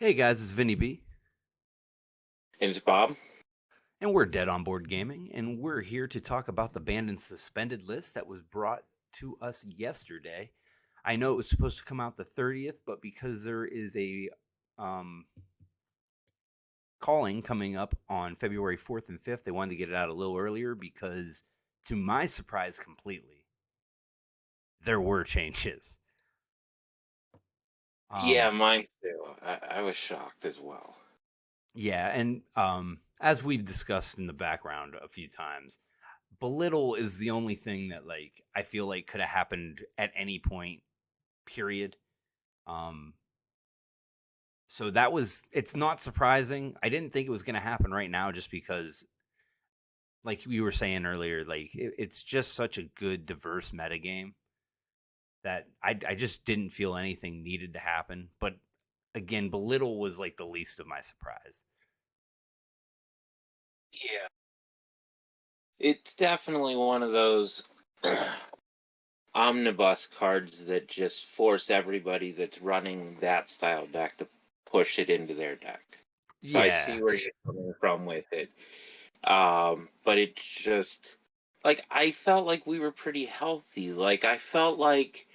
Hey guys, it's Vinny B, And it's Bob. and we're Dead on Board Gaming, and we're here to talk about the banned and suspended list that was brought to us yesterday. I know it was supposed to come out the 30th, but because there is a um, calling coming up on February 4th and 5th, they wanted to get it out a little earlier because, to my surprise completely, there were changes. Yeah, Um, mine too. I was shocked as well. yeah, and as we've discussed in the background a few times, belittle is the only thing that I feel like could have happened at any point. Period. Um, so that was it's not surprising. I didn't think it was going to happen right now, just because, like we were saying earlier, it's just such a good diverse metagame that I just didn't feel anything needed to happen. But again, belittle was like the least of my surprise. Yeah. It's definitely one of those omnibus cards that just force everybody that's running that style deck to push it into their deck. So I Yeah. see where you're coming from with it. But it's just like I felt like we were pretty healthy. Like I felt like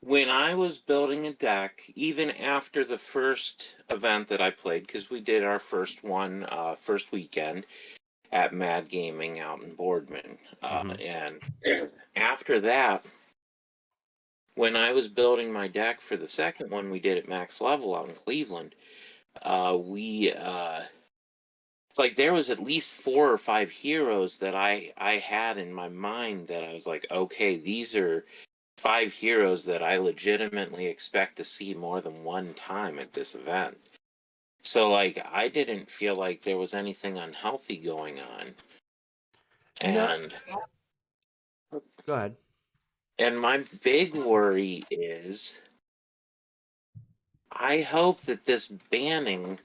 when I was building a deck, even after the first event that I played, because we did our first one first weekend at Mad Gaming out in Boardman, Hmm. and after that, when I was building my deck for the second one we did at Max Level out in Cleveland, we like there was at least 4 or 5 heroes that I had in my mind that I was like, okay, these are 5 heroes that I legitimately expect to see more than one time at this event. So like I didn't feel like there was anything unhealthy going on. No, And go ahead. my big worry is I hope that this banning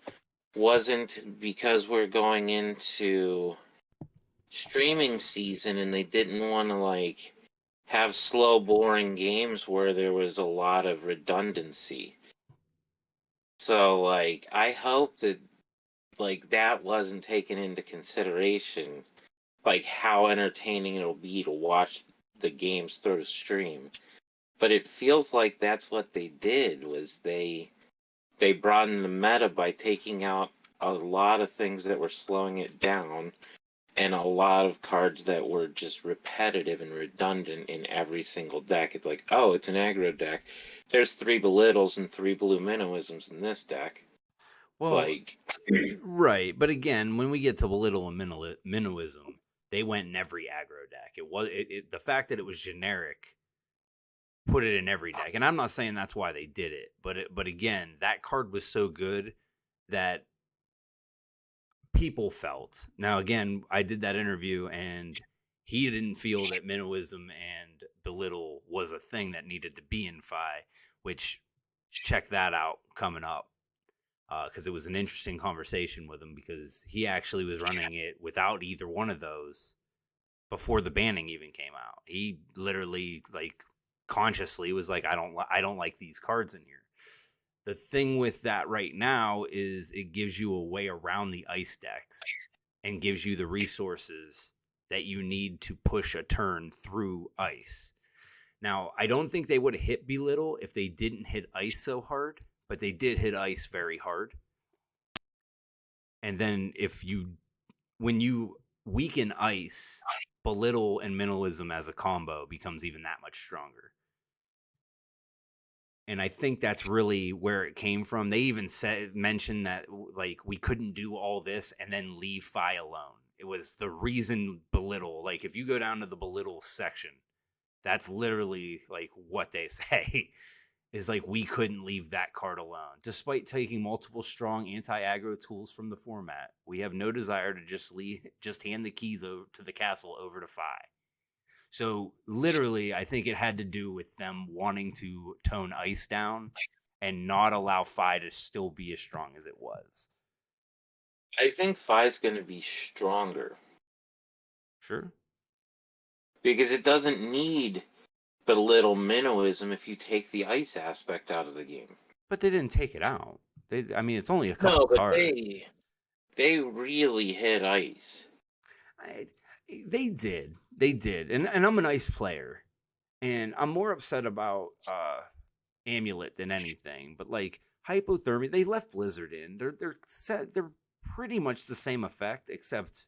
wasn't because we're going into streaming season and they didn't want to like have slow boring games where there was a lot of redundancy. So like I hope that like that wasn't taken into consideration, like how entertaining it'll be to watch the games through the stream. But it feels like that's what they did was they broadened the meta by taking out a lot of things that were slowing it down and a lot of cards that were just repetitive and redundant in every single deck. It's like, oh, it's an aggro deck. There's 3 belittles and 3 blue minnowisms in this deck. Well, Like, right, but again, when we get to belittle and minnowism, they went in every aggro deck. The fact that it was generic put it in every deck, and I'm not saying that's why they did it, but again, that card was so good that people felt. Now, again, I did that interview, and he didn't feel that minnowism and belittle was a thing that needed to be in Fi, which check that out coming up, because it was an interesting conversation with him because he actually was running it without either one of those before the banning even came out. He literally consciously was like, I don't like these cards in here. The thing with that right now is it gives you a way around the ice decks and gives you the resources that you need to push a turn through ice. Now, I don't think they would have hit Belittle if they didn't hit ice so hard, but they did hit ice very hard. And then when you weaken ice, belittle and minimalism as a combo becomes even that much stronger. And I think that's really where it came from. They even mentioned that we couldn't do all this and then leave Fi alone. It was the reason belittle. Like if you go down to the belittle section, that's literally like what they say is like we couldn't leave that card alone. Despite taking multiple strong anti-aggro tools from the format, we have no desire to just hand the keys to the castle over to Fi. So literally, I think it had to do with them wanting to tone ice down and not allow Fi to still be as strong as it was. I think Fi's going to be stronger Sure. because it doesn't need belittle minnowism if you take the ice aspect out of the game. But they didn't take it out. I mean, it's only a couple No, but cards. they really hit ice. I, they did, and I'm an ice player, and I'm more upset about Amulet than anything. But like hypothermia, they left Blizzard in. They're set. They're pretty much the same effect, except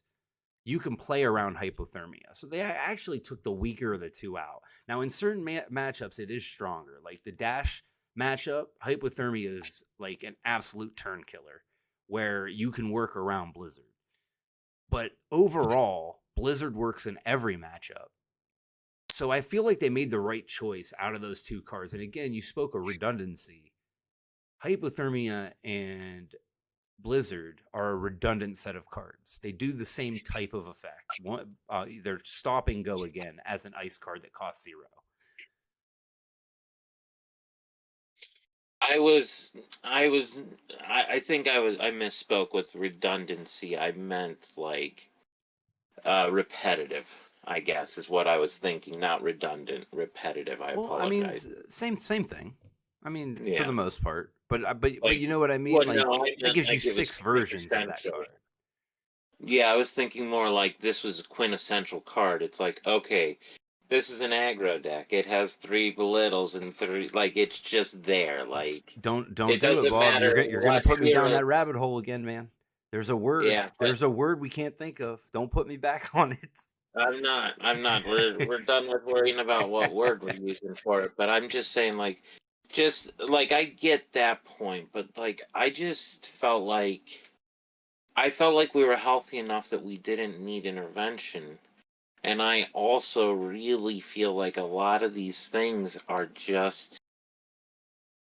you can play around hypothermia. So they actually took the weaker of the two out. Now, in certain matchups, it is stronger. Like the dash matchup, hypothermia is like an absolute turn killer where you can work around Blizzard. But overall, Blizzard works in every matchup. So I feel like they made the right choice out of those two cards. And again, you spoke of redundancy. Hypothermia and Blizzard are a redundant set of cards. They do the same type of effect. They're stop and go again as an ice card that costs 0. I was, I was, I think I misspoke with redundancy. I meant like repetitive, I guess, is what I was thinking. Not redundant, repetitive. I Well, I mean, apologize. same thing. I mean, for Yeah, the most part, but like, you know what I mean. well, Like no, I that meant gives you like it was 6 versions of that quintessential. card. Yeah, I was thinking more like this was a quintessential card. It's like, okay, this is an aggro deck. It has 3 belittles and 3, like, it's just there. Like, Don't it do it, doesn't Bob. matter You're gonna what put me down hero. that rabbit hole again, man. There's a word. Yeah, but There's a word we can't think of. Don't put me back on it. I'm not. I'm not. We're done with worrying about what word we're using for it. But I'm just saying, like, just like I get that point, but like I felt like we were healthy enough that we didn't need intervention. And I also really feel like a lot of these things are just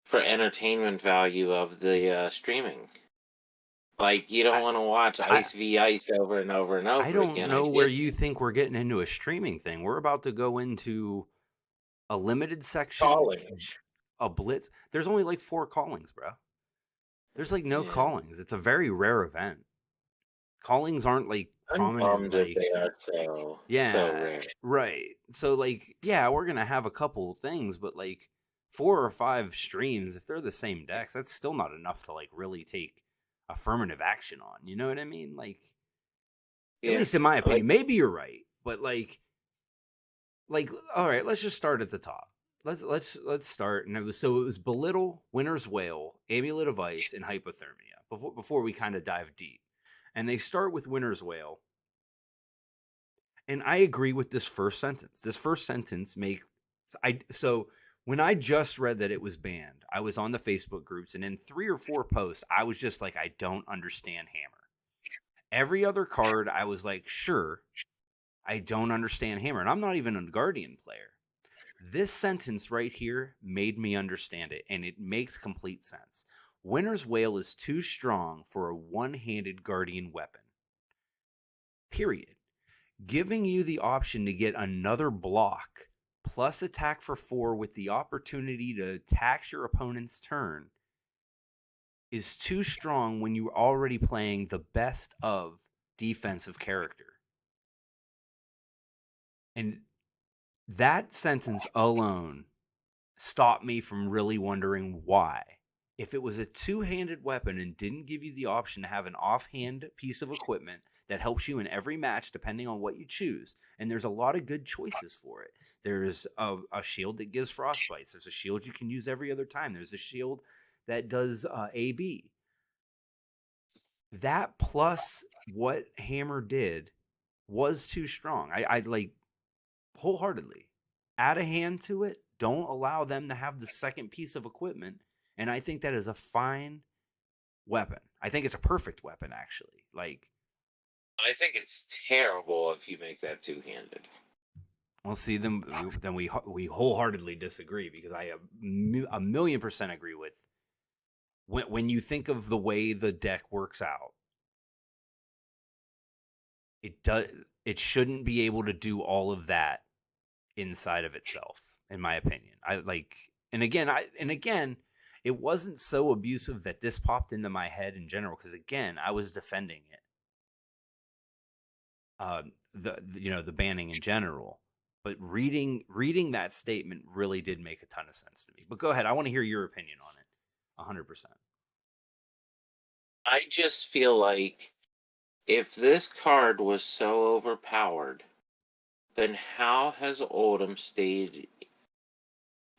for entertainment value of the streaming. Like you don't I, want to watch I Ice v Ice over and over and I over don't again. I know where get you think we're getting into a streaming thing. We're about to go into a limited section, calling. a blitz. There's only like 4 callings, bro. There's like no Yeah, callings. It's a very rare event. Callings aren't like I'm prominent. bummed that Like they are so yeah, rare. right. So like yeah, we're gonna have a couple things, but like 4 or 5 streams, if they're the same decks, that's still not enough to like really take affirmative action on. You know what I mean? Like at Yeah, least in my like opinion, maybe you're right, but like all right, let's just start at the top. Let's start. And it was belittle, winner's wail, amulet of ice, and hypothermia. Before we kind of dive deep, and they start with winner's wail. And I agree with this first sentence. This first sentence makes I so when I just read that it was banned, I was on the Facebook groups, and in 3 or 4 posts, I was just like, I don't understand Hammer. Every other card, I was like, sure, I don't understand Hammer, and I'm not even a Guardian player. This sentence right here made me understand it, and it makes complete sense. Winter's Wail is too strong for a one-handed Guardian weapon. Period. Giving you the option to get another block plus attack for 4 with the opportunity to tax your opponent's turn is too strong when you're already playing the best of defensive character. And that sentence alone stopped me from really wondering why. If it was a two-handed weapon and didn't give you the option to have an offhand piece of equipment that helps you in every match depending on what you choose, and there's a lot of good choices for it. There's a shield that gives frostbites. There's a shield you can use every other time. There's a shield that does AB. That plus what Hammer did was too strong. I like wholeheartedly. Add a hand to it. Don't allow them to have the second piece of equipment. And I think that is a fine weapon. I think it's a perfect weapon, actually. Like, I think it's terrible if you make that two-handed. we'll see them. Then we wholeheartedly disagree because I a million percent agree with when you think of the way the deck works out. It does. It shouldn't be able to do all of that inside of itself, in my opinion. I like, and again, it wasn't so abusive that this popped into my head in general because again, I was defending it. The banning in general, but reading that statement really did make a ton of sense to me. But go ahead, I want to hear your opinion on it, 100%. I just feel like if this card was so overpowered, then how has Oldham stayed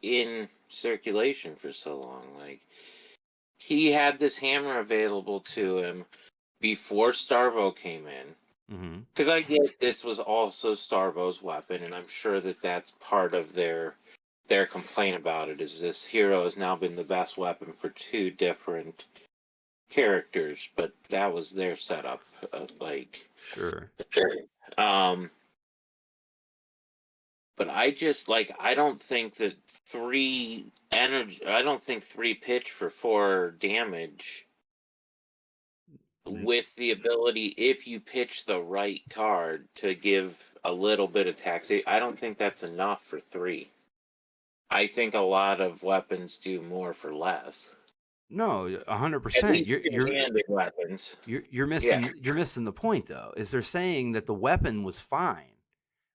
in circulation for so long? Like, he had this hammer available to him before Starvo came in. Mm-hmm. Because I get this was also Starvo's weapon, and I'm sure that that's part of their complaint about it. Is this hero has now been the best weapon for two different characters, but that was their setup. Like, Sure. um, but I don't think that I don't think three pitch for four damage with the ability, if you pitch the right card, to give a little bit of tax. I don't think that's enough for three. I think a lot of weapons do more for less. No, At 100%. least two-handed weapons. You're Yeah. missing the point though. Is they're saying that the weapon was fine.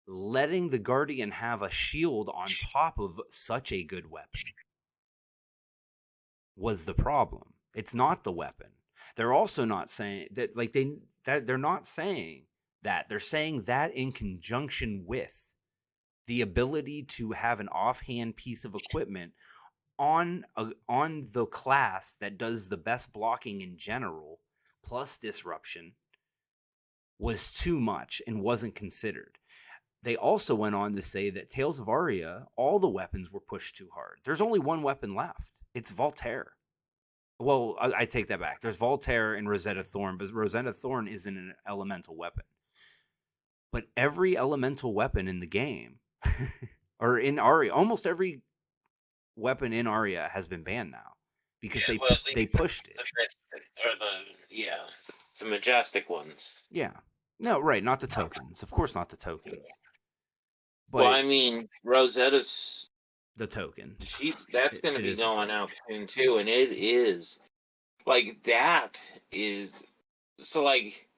Letting the Guardian have a shield on top of such a good weapon was the problem. It's not the weapon. They're also not saying that they're not saying that. They're saying that in conjunction with the ability to have an offhand piece of equipment on the class that does the best blocking in general plus disruption was too much and wasn't considered. They also went on to say that Tales of Aria, all the weapons were pushed too hard. There's only one weapon left. It's Voltaire. Well, I take that back. There's Voltaire and Rosetta Thorn, but Rosetta Thorn isn't an elemental weapon. But every elemental weapon in the game, or in Aria, almost every weapon in Aria has been banned now because Yeah, well, at they least pushed it. the majestic ones. Yeah. No, right, not the tokens. Of course not the tokens. Well, But I mean, Rosetta's the token. that's going to It be is the going token. out soon too, and it is like that is so like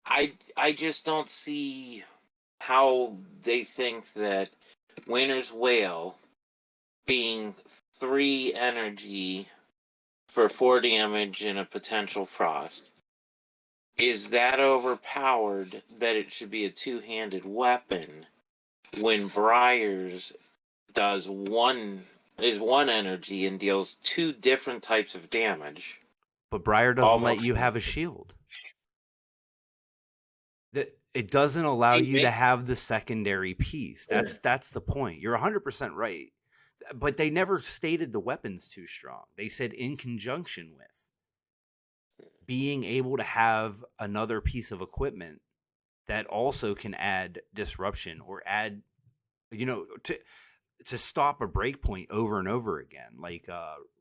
I just don't see how they think that Winter's Wail being 3 energy for 4 damage and a potential frost is that overpowered that it should be a two-handed weapon when Briar's does one energy and deals two different types of damage. But Briar doesn't let Almost. you have a shield. That it doesn't allow He you to makes have the secondary piece. That's the point. You're 100% right. But they never stated the weapons too strong. They said in conjunction with being able to have another piece of equipment that also can add disruption or add to stop a breakpoint over and over again. Like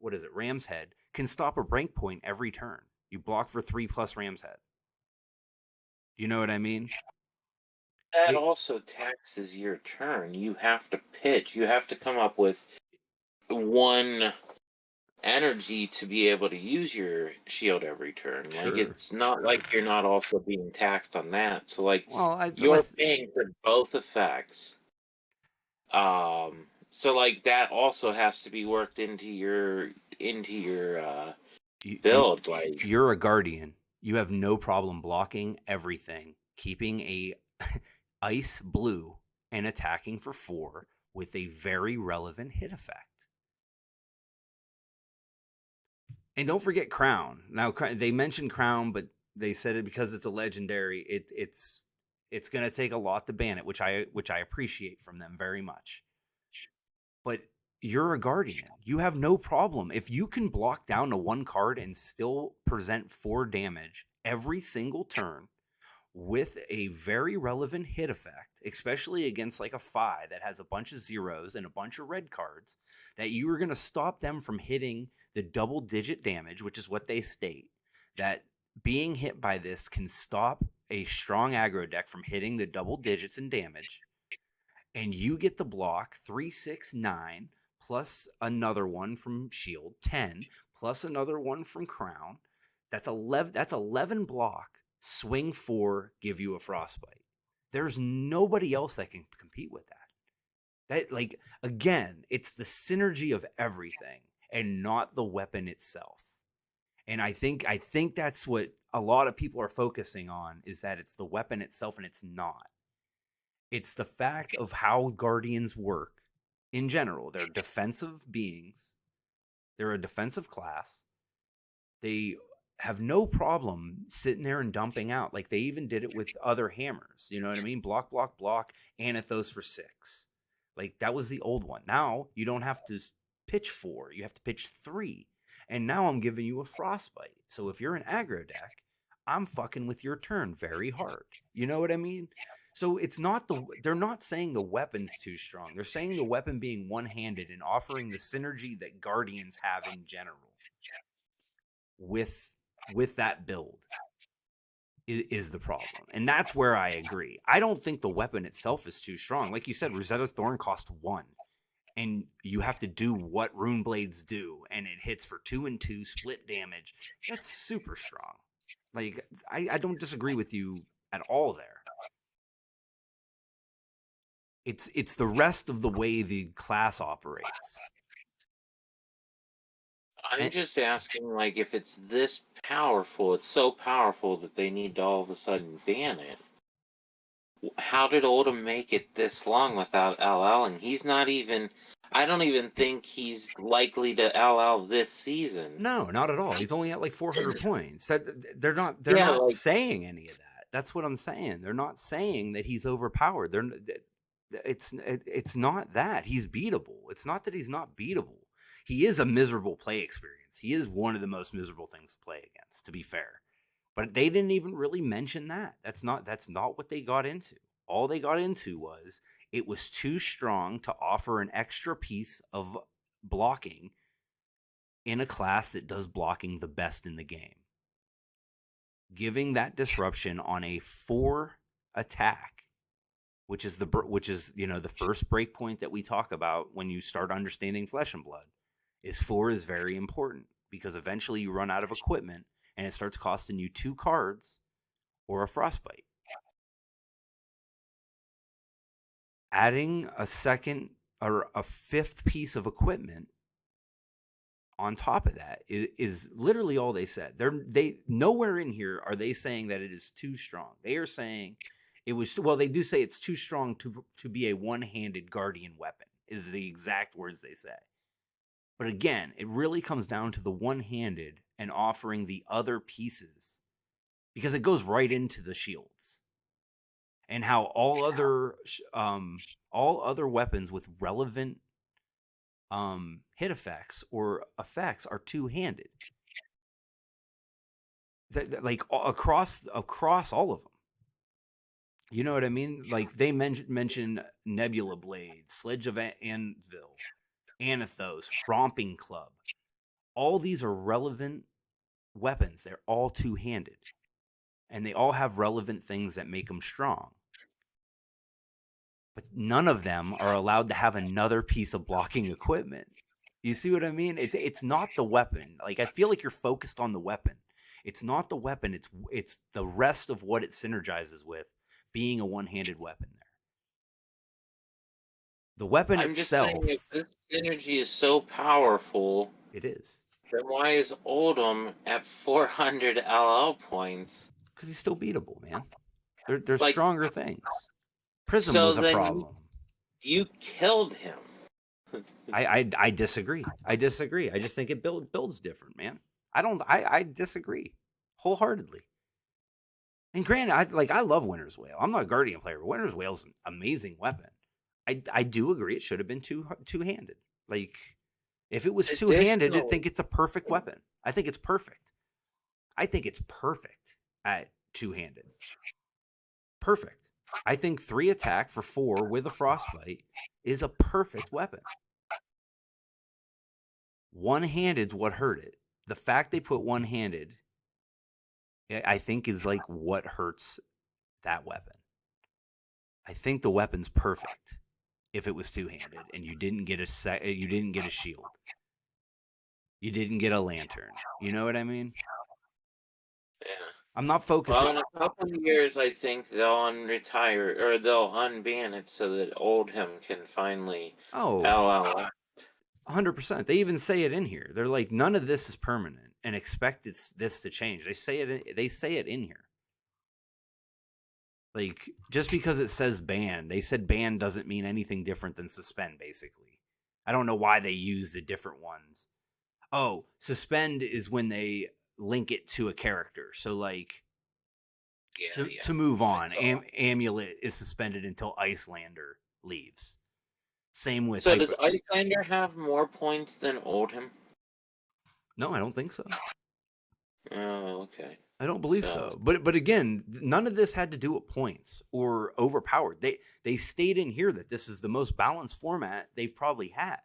what is it? Ram's Head can stop a breakpoint every turn. You block for 3+ Ram's Head. You know what I mean? that It, also taxes your turn. You have to pitch. You have to come up with one energy to be able to use your shield every turn. Like, sure. it's not like you're not also being taxed on that. So like Well, you're paying for both effects. So like that also has to be worked into your you, you build. Like, you're a guardian. You have no problem blocking everything, keeping a ice blue and attacking for 4 with a very relevant hit effect. And don't forget Crown. Now they mentioned Crown, but they said it because it's a legendary. It's going to take a lot to ban it, which I appreciate from them very much. But you're a guardian. You have no problem if you can block down to one card and still present 4 damage every single turn with a very relevant hit effect, especially against like a 5 that has a bunch of zeros and a bunch of red cards, that you are going to stop them from hitting the double digit damage, which is what they state. That being hit by this can stop a strong aggro deck from hitting the double digits in damage. And you get the block 3, 6, 9, plus another one from Shield, 10, plus another one from Crown. That's 11. That's 11 block. Swing 4, give you a frostbite. There's nobody else that can compete with that. That, like, again, it's the synergy of everything and not the weapon itself. And I think that's what a lot of people are focusing on, is that it's the weapon itself, and it's not. It's the fact of how guardians work in general. They're defensive beings. They're a defensive class. They have no problem sitting there and dumping out. Like, they even did it with other hammers. You know what I mean? Block, block, block, Anathos for 6. Like, that was the old one. Now you don't have to pitch 4, you have to pitch 3. And now I'm giving you a frostbite. So if you're an aggro deck, I'm fucking with your turn very hard. You know what I mean? So it's not they're not saying the weapon's too strong. They're saying the weapon being one-handed and offering the synergy that guardians have in general with that build is the problem. And that's where I agree. I don't think the weapon itself is too strong. Like you said, Rosetta Thorn cost 1, and you have to do what Rune Blades do, and it hits for 2 and 2 split damage. That's super strong. Like, I don't disagree with you at all there. It's the rest of the way the class operates. I'm And just asking, like, if it's this powerful, it's so powerful that they need to all of a sudden ban it. How did Oldham make it this long without LLing? He's not even. I don't even think he's likely to LL this season. no, not at all. He's only at like 400 points. They're Yeah, not like saying any of that. That's what I'm saying. They're not saying that he's overpowered. It's not that he's beatable. It's not that he's not beatable. He is a miserable play experience. He is one of the most miserable things to play against, to be fair. But they didn't even really mention that. That's not what they got into. All they got into was it was too strong to offer an extra piece of blocking in a class that does blocking the best in the game. Giving that disruption on a 4 attack, which is the first breakpoint that we talk about when you start understanding Flesh and Blood, is 4 is very important, because eventually you run out of equipment and it starts costing you 2 cards or a frostbite. Adding a second or a 5th piece of equipment on top of that is literally all they said. They nowhere in here are they saying that it is too strong. They are saying it was, well, they do say it's too strong to be a one-handed guardian weapon, is the exact words they say. But again, it really comes down to the one-handed and offering the other pieces, because it goes right into the shields, and how all other weapons with relevant hit effects or effects are two-handed. Like across all of them. You know what I mean? Like, they mention Nebula Blade, Sledge of Anvil, Anathos, Romping Club. All these are relevant weapons. They're all two-handed, and they all have relevant things that make them strong. But none of them are allowed to have another piece of blocking equipment. You see what I mean? It's not the weapon. Like, I feel like you're focused on the weapon. It's not the weapon. It's the rest of what it synergizes with being a one-handed weapon there. The weapon I'm just saying, itself, if this energy is so powerful, it is. then why is Oldham at 400 LL points? Because he's still beatable, man. There's Like, stronger things. Prism so was a then problem. you killed him. I disagree. I disagree. I just think it builds different, man. I disagree wholeheartedly. And granted, I love Winter's Wail. I'm not a Guardian player, but Winter's Wail's an amazing weapon. I do agree it should have been two-handed. Like, if it was two-handed, I think it's a perfect weapon. I think it's perfect. I think it's perfect at two-handed. Perfect. I think 3 attack for 4 with a frostbite is a perfect weapon. One-handed's what hurt it. The fact they put one-handed, I think, is like what hurts that weapon. I think the weapon's perfect if it was two-handed and you didn't get a shield. You didn't get a lantern. You know what I mean? Yeah. I'm not focusing. Well, in a couple of years, I think they'll unretire, or they'll unban it so that Oldham can finally Oh, LL. 100%. They even say it in here. They're like, none of this is permanent. and expect this to change. They say it in here. Like, just because it says ban, they said ban doesn't mean anything different than suspend, basically. I don't know why they use the different ones. Oh, suspend is when they link it to a character. So, like, to move on, Amulet is suspended until Icelander leaves. Same with So does Icelander have more points than Oldham? No, I don't think so. Oh, okay. I don't believe so. But again, none of this had to do with points or overpowered. They stayed in here that this is the most balanced format they've probably had.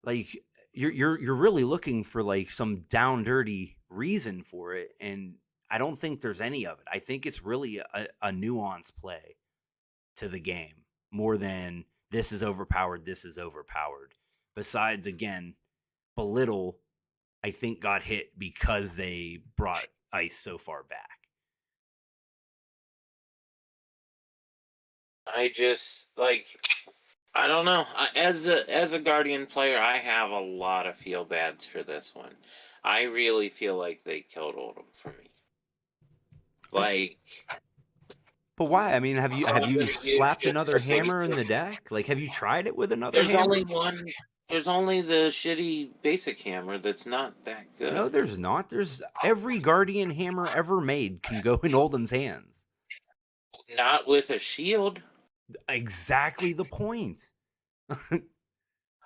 Like, you're really looking for like some down dirty reason for it, and I don't think there's any of it. I think it's really a nuanced play to the game more than this is overpowered, this is overpowered. Besides, again, Belittle, I think, got hit because they brought ice so far back. I just I don't know. As a Guardian player, I have a lot of feel bads for this one. I really feel like they killed Oldham for me. Like, but why? I mean, have you slapped another hammer in the deck? Like, have you tried it with another there's hammer? only one. There's only the shitty basic hammer that's not that good. No, there's not. There's every Guardian hammer ever made can go in Oldham's hands. Not with a shield. Exactly the point.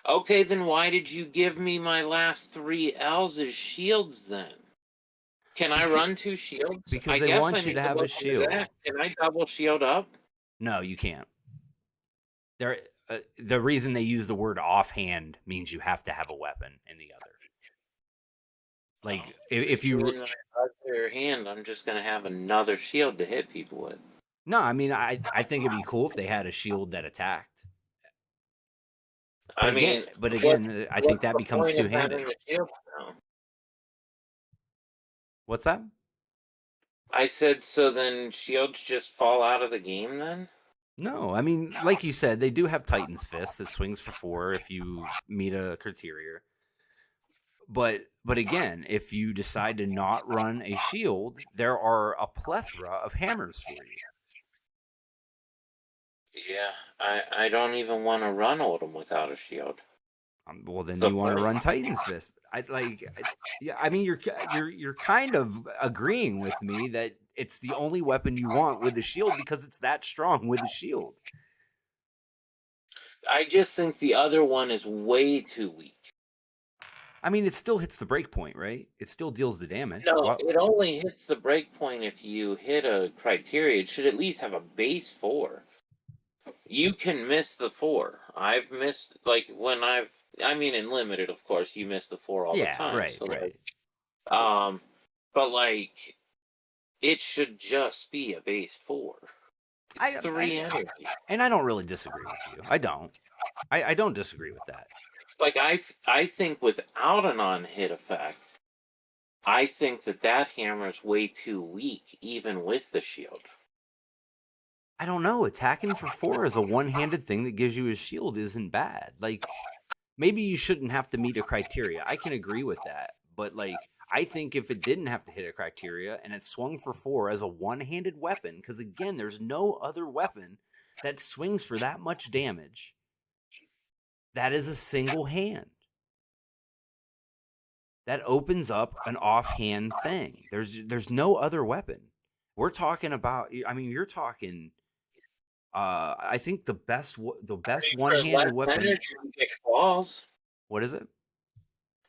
Okay, then why did you give me my last 3 L's as shields then? Can I run 2 shields? Because they want you to have a shield. Can I double shield up? No, you can't. The reason they use the word offhand means you have to have a weapon in the other. Like, if you in my other hand, I'm just gonna have another shield to hit people with. No, I mean, I think it'd be cool if they had a shield that attacked. But again, I think that becomes two-handed. What's that? I said, so then shields just fall out of the game then? No, I mean, like you said, they do have Titan's Fist that swings for 4 if you meet a criteria. But again, if you decide to not run a shield, there are a plethora of hammers for you. Yeah, I don't even want to run Oldham without a shield. Well, then you want to run Titan's Fist. Yeah. I mean, you're kind of agreeing with me that it's the only weapon you want with a shield because it's that strong with a shield. I just think the other one is way too weak. I mean, it still hits the break point, right? It still deals the damage. No, it only hits the break point if you hit a criteria. It should at least have a base 4. You can miss the 4. I've missed, like, I mean, in limited, of course, you miss the 4 all the time. Right, so, right. But, like, it should just be a base 4. It's 3 energy. And I don't really disagree with you. I don't. I don't disagree with that. Like, I think without an on-hit effect, I think that hammer is way too weak, even with the shield. I don't know. Attacking for 4 is a one-handed thing that gives you a shield isn't bad. Like, maybe you shouldn't have to meet a criteria. I can agree with that. But, like, I think if it didn't have to hit a criteria and it swung for 4 as a one-handed weapon, because, again, there's no other weapon that swings for that much damage, that is a single hand. That opens up an offhand thing. There's no other weapon. We're talking about, I mean, you're talking... I think the best one-handed weapon. Energy, get claws. What is it?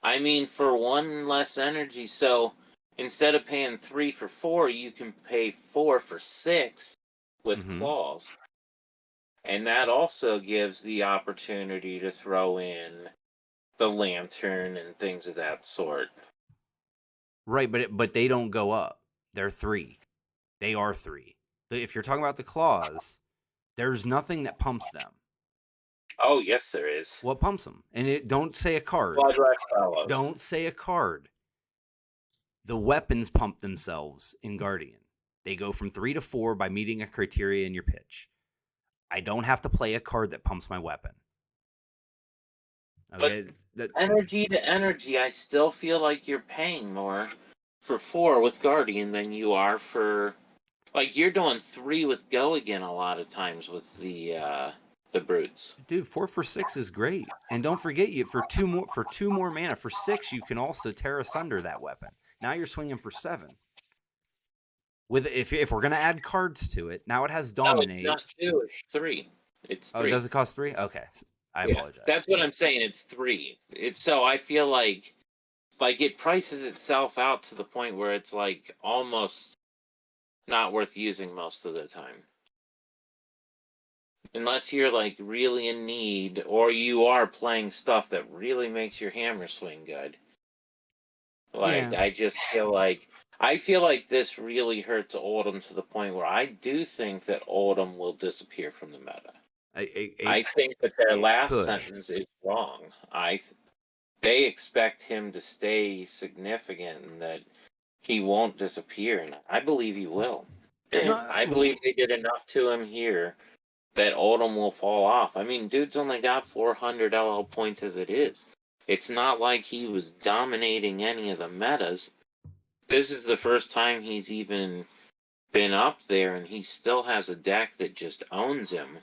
I mean, for 1 less energy. So instead of paying 3 for 4, you can pay 4 for 6 with claws, and that also gives the opportunity to throw in the lantern and things of that sort. Right, but they don't go up. They're 3. They are 3. If you're talking about the claws, there's nothing that pumps them. Oh, yes, there is. What pumps them? And don't say a card. Don't say a card. The weapons pump themselves in Guardian. They go from 3 to 4 by meeting a criteria in your pitch. I don't have to play a card that pumps my weapon. But Okay, that energy to energy, I still feel like you're paying more for 4 with Guardian than you are for, like, you're doing 3 with Go again a lot of times with the brutes. dude, 4 for 6 is great. And don't forget, you for two more mana for 6, you can also tear asunder that weapon. Now you're swinging for 7. With if we're gonna add cards to it, now it has No, it's dominate. not 2, it's 3. It's Oh, 3. does it cost 3? Okay, I Yeah, apologize. that's what I'm saying. It's 3. It's so I feel like it prices itself out to the point where it's like almost not worth using most of the time. Unless you're like really in need or you are playing stuff that really makes your hammer swing good. Like Yeah, I feel like this really hurts Oldham to the point where I do think that Oldham will disappear from the meta. it I think that their it last could. sentence is wrong. They expect him to stay significant and that he won't disappear, and I believe he will. I No, believe they did enough to him here that Oldham will fall off. I mean, dude's only got 400 LL points as it is. It's not like he was dominating any of the metas. This is the first time he's even been up there, and he still has a deck that just owns him.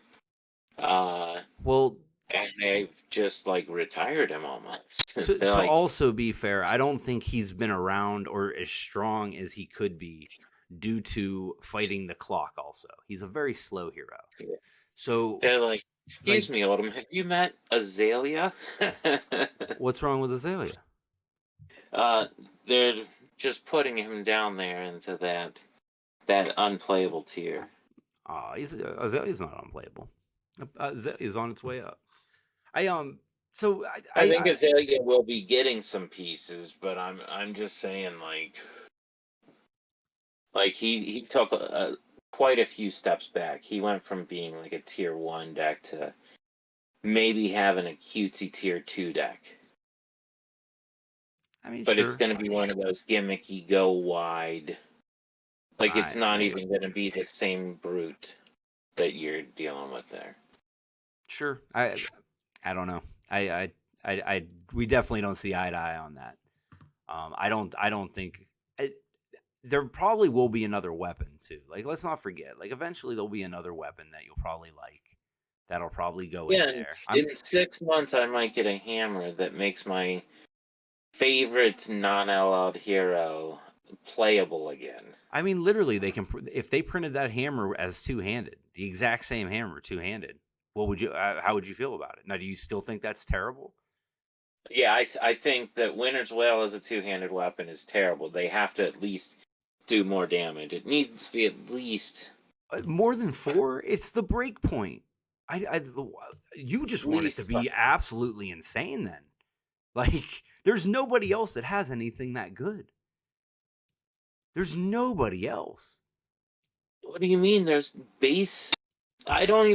well, And they've just like retired him almost. to They're to like, also be fair, I don't think he's been around or as strong as he could be due to fighting the clock. Also, he's a very slow hero. So, they're like, like, excuse me, Oldham, have you met Azalea? what's wrong with Azalea? uh, they're just putting him down there into that unplayable tier. Azalea's not unplayable. Azalea's on its way up. I so I think Azalea will be getting some pieces, but I'm just saying like he took quite a few steps back. He went from being like a tier 1 deck to maybe having a cutesy tier 2 deck. I mean, But it's sure. going to be one of those gimmicky go wide. Like it's not Maybe. even going to be the same brute that you're dealing with there. Sure. I don't know. We definitely don't see eye to eye on that. I don't think there probably will be another weapon too. Like, let's not forget. Like, eventually there'll be another weapon that you'll probably like. That'll probably go in Yeah, there. in 6 months I might get a hammer that makes my favorite non-allowed hero playable again. I mean, literally, they can if they printed that hammer as two handed, the exact same hammer two handed. What would you? How would you feel about it? Now, do you still think that's terrible? Yeah, I think that Winter's Wail as a two-handed weapon is terrible. They have to at least do more damage. It needs to be at least More than 4? It's the break point. You just want it to least be absolutely insane then. Like, there's nobody else that has anything that good. There's nobody else. What do you mean? There's base. I don't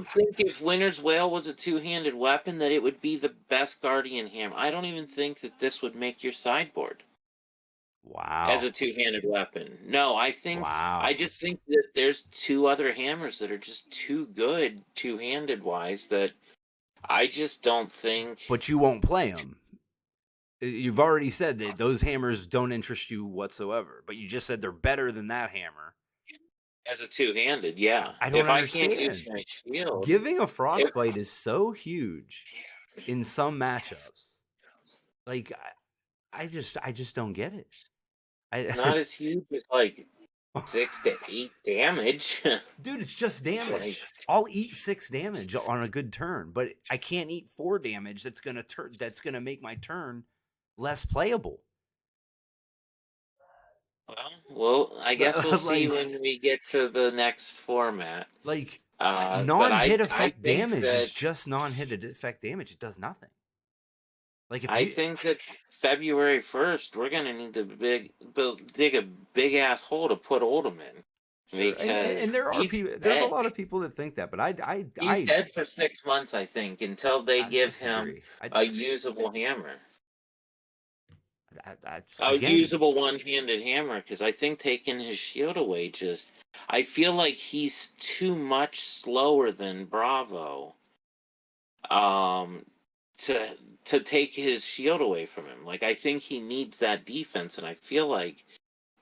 think if Winter's Wail was a two-handed weapon that it would be the best Guardian hammer. I don't even think that this would make your sideboard as Wow. a two-handed weapon. No, I Wow. just think that there's 2 other hammers that are just too good two-handed wise that I just don't think But you won't play them. You've already said that those hammers don't interest you whatsoever, but you just said they're better than that hammer. as a two-handed. Yeah, I don't if I can't use understand. my shield, Giving a if, frostbite is so huge in some matchups. Like, I just don't get it. not I as huge as like 6 to 8 damage. Dude, it's just Like, damage. I'll eat 6 damage on a good turn, but I can't eat 4 damage. That's gonna make my turn less playable. I guess we'll see like when we get to the next format. like But non-hit I effect think damage that is just non-hit effect damage. It does nothing. Like, if I you think that February 1st we're gonna need to dig a big ass hole to put Oldham in sure, because and there are he's people. There's a dead. lot of people that think that, but He's dead for 6 months, I think, until they I give him disagree. I a disagree. usable hammer. A Again, usable one-handed hammer, because I think taking his shield away just I feel like he's too much slower than Bravo. Um to take his shield away from him. Like, I think he needs that defense, and I feel like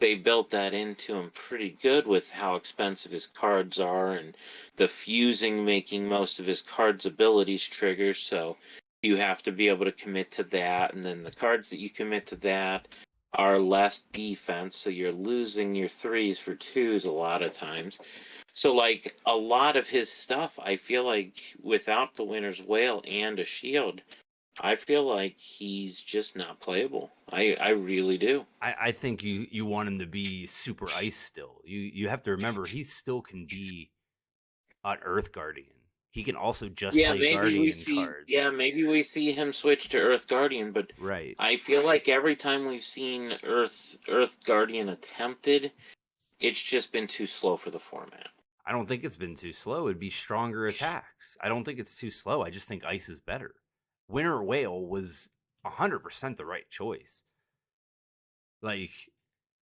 they built that into him pretty good with how expensive his cards are and the fusing making most of his cards' abilities trigger. So you have to be able to commit to that, and then the cards that you commit to that are less defense, so you're losing your threes for twos a lot of times. So, like, a lot of his stuff, I feel like without the Winter's Wail and a shield, I feel like he's just not playable. I really do. I think you want him to be super ice still. You have to remember he still can be an Earth Guardian. He can also just Yeah, play Guardian cards. maybe we see him switch to Earth Guardian, but Right. I feel like every time we've seen Earth Guardian attempted, it's just been too slow for the format. I don't think it's been too slow. It'd be stronger attacks. I don't think it's too slow. I just think ice is better. Winter Whale was 100% the right choice. Like,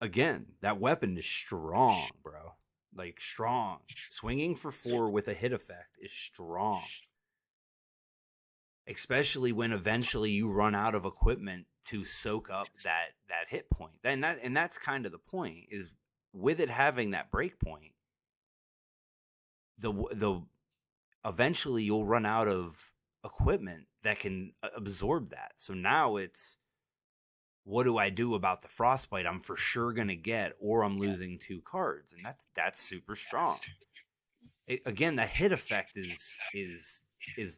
again, that weapon is strong, bro. Like, strong. Swinging for 4 with a hit effect is strong. Especially when eventually you run out of equipment to soak up that hit point. And that's kind of the point, is with it having that break point, the eventually you'll run out of equipment that can absorb that. So now it's, what do I do about the frostbite I'm for sure going to get, or I'm losing 2 cards, and that's super strong. Again, that hit effect is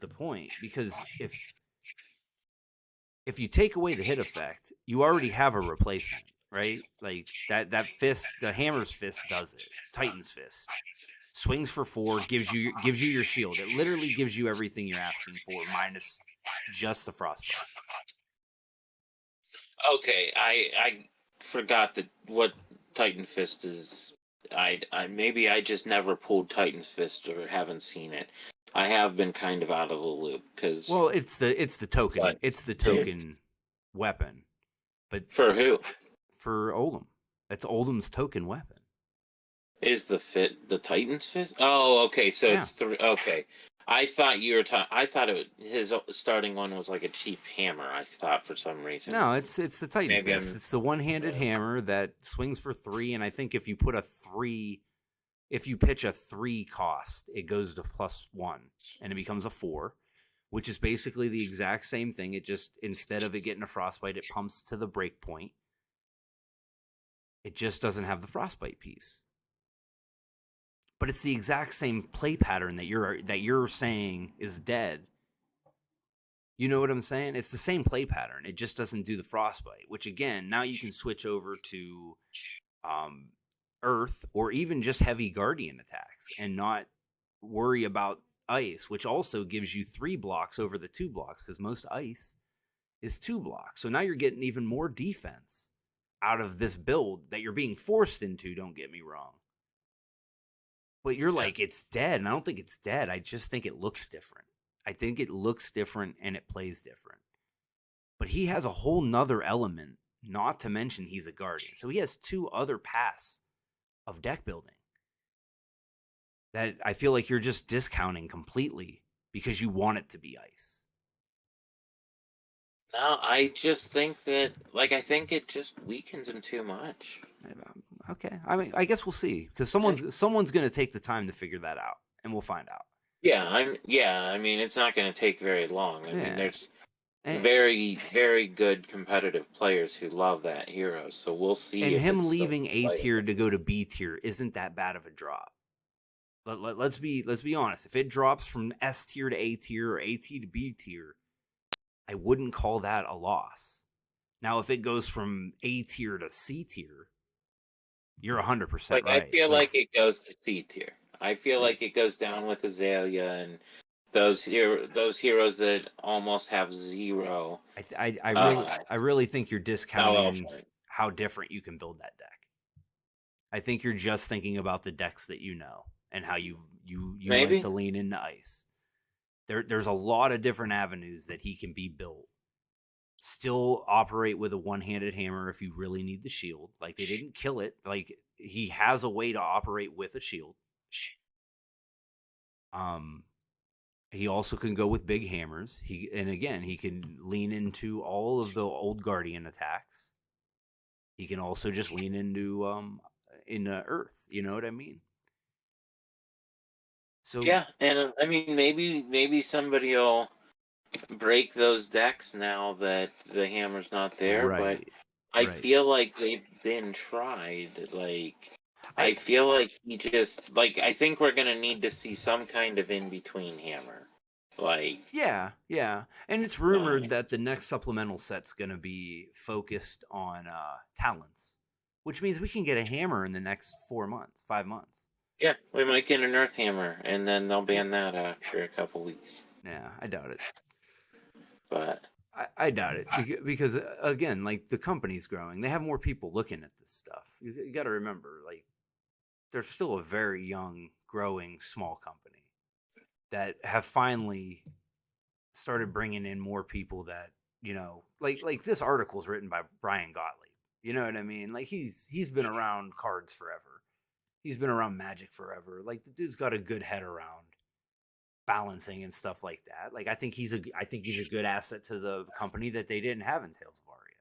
the point, because if you take away the hit effect, you already have a replacement, right? Like that fist, the hammer's fist does it. Titan's fist swings for 4, gives you your shield. It literally gives you everything you're asking for, minus just the frostbite. Okay, I forgot that what Titan Fist is. I maybe I just never pulled Titan's Fist or haven't seen it. I have been kind of out of the loop because Well, it's the token. It's the token weapon, but for who for Oldham, it's Oldham's token weapon. is the Titan's Fist? Oh, okay, so Yeah. it's three. Okay, I thought you were talking. I thought his starting one was like a cheap hammer. I thought for some reason. No, it's the Titan Maybe Fist. I'm. It's the one-handed hammer that swings for 3, and I think if you put a 3, if you pitch a 3 cost, it goes to +1, and it becomes a 4, which is basically the exact same thing. It just, instead of it getting a frostbite, it pumps to the break point. It just doesn't have the frostbite piece. But it's the exact same play pattern that you're saying is dead. You know what I'm saying? It's the same play pattern. It just doesn't do the frostbite, which again, now you can switch over to Earth, or even just heavy Guardian attacks, and not worry about ice, which also gives you 3 blocks over the 2 blocks, because most ice is 2 blocks. So now you're getting even more defense out of this build that you're being forced into, don't get me wrong. But you're like, it's dead, and I don't think it's dead. I just think it looks different. I think it looks different and it plays different. But he has a whole nother element, not to mention he's a Guardian. So he has 2 other paths of deck building that I feel like you're just discounting completely because you want it to be ice. No, I just think that, like, I think it just weakens him too much. Okay, I mean, I guess we'll see, because someone's going to take the time to figure that out, and we'll find out. Yeah, I mean, it's not going to take very long. I mean, there's and, very, very good competitive players who love that hero, so we'll see. And if him it's leaving A tier to go to B tier isn't that bad of a drop. Let's be honest. If it drops from S tier to A tier, or A tier to B tier, I wouldn't call that a loss. Now, if it goes from A tier to C tier, you're 100% right. I feel like it goes to C tier. I feel like it goes down with Azalea and those heroes that almost have 0. I really think you're discounting how different you can build that deck. I think you're just thinking about the decks that you know, and how you like to lean into ice. There's a lot of different avenues that he can be built. Still operate with a one-handed hammer if you really need the shield. Like, they didn't kill it. Like, he has a way to operate with a shield. He also can go with big hammers. He can lean into all of the old guardian attacks. He can also just lean into earth. You know what I mean? So Yeah, and I mean maybe somebody will break those decks now that the hammer's not there, but right, I right. feel like they've been tried. Like, I I feel like he just like I think we're gonna need to see some kind of in between hammer. Like, Yeah, yeah. And it's uh, rumored that the next supplemental set's going to be focused on talents, which means we can get a hammer in the next 4 months, 5 months. yeah, we might get an earth hammer, and then they'll Yeah, ban that after a couple weeks. yeah. I doubt it. But I doubt it because again, like the company's growing, they have more people looking at this stuff. You got to remember, like they're still a very young, growing, small company that have finally started bringing in more people that like this article is written by Brian Gottlieb. You know what I mean? Like he's been around cards forever. He's been around Magic forever. Like the dude's got a good head around balancing and stuff like that. Like I think he's a good asset to the company that they didn't have in Tales of Aria.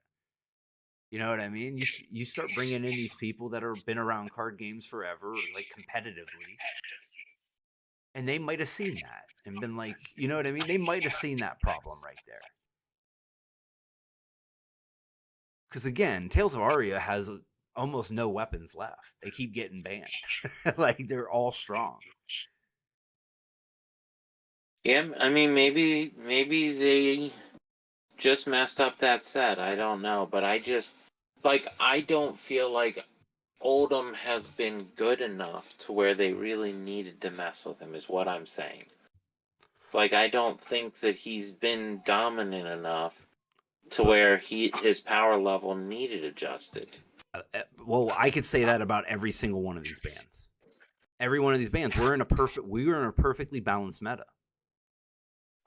You know what I mean? You start bringing in these people that have been around card games forever, like competitively, and they might have seen that and been like, you know what I mean? They might have seen that problem right there. Because again, Tales of Aria has almost no weapons left. They keep getting banned. Like they're all strong. yeah, I mean maybe they just messed up that set. I don't know, but I just like I don't feel like Oldham has been good enough to where they really needed to mess with him, is what I'm saying. Like I don't think that he's been dominant enough to But where his power level needed adjusted. well, I could say that about every single one of these bands. Every one of these bands, we were in a perfectly balanced meta.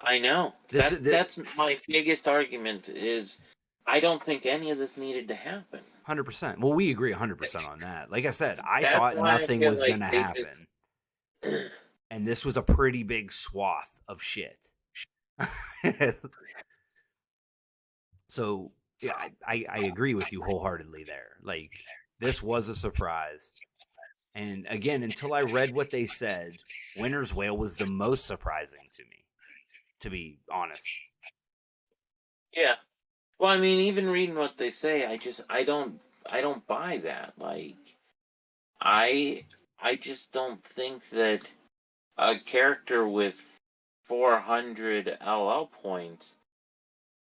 I know. This is That's my biggest argument is I don't think any of this needed to happen. 100%. Well, we agree 100% on that. Like I said, I That's thought why I nothing feel was like going to they just happen, and this was a pretty big swath of shit. So yeah, I agree with you wholeheartedly there. Like this was a surprise. And again, until I read what they said, Winter's Whale was the most surprising to me, to be honest. yeah. Well, I mean, even reading what they say, I don't buy that. Like I I just don't think that a character with 400 LL points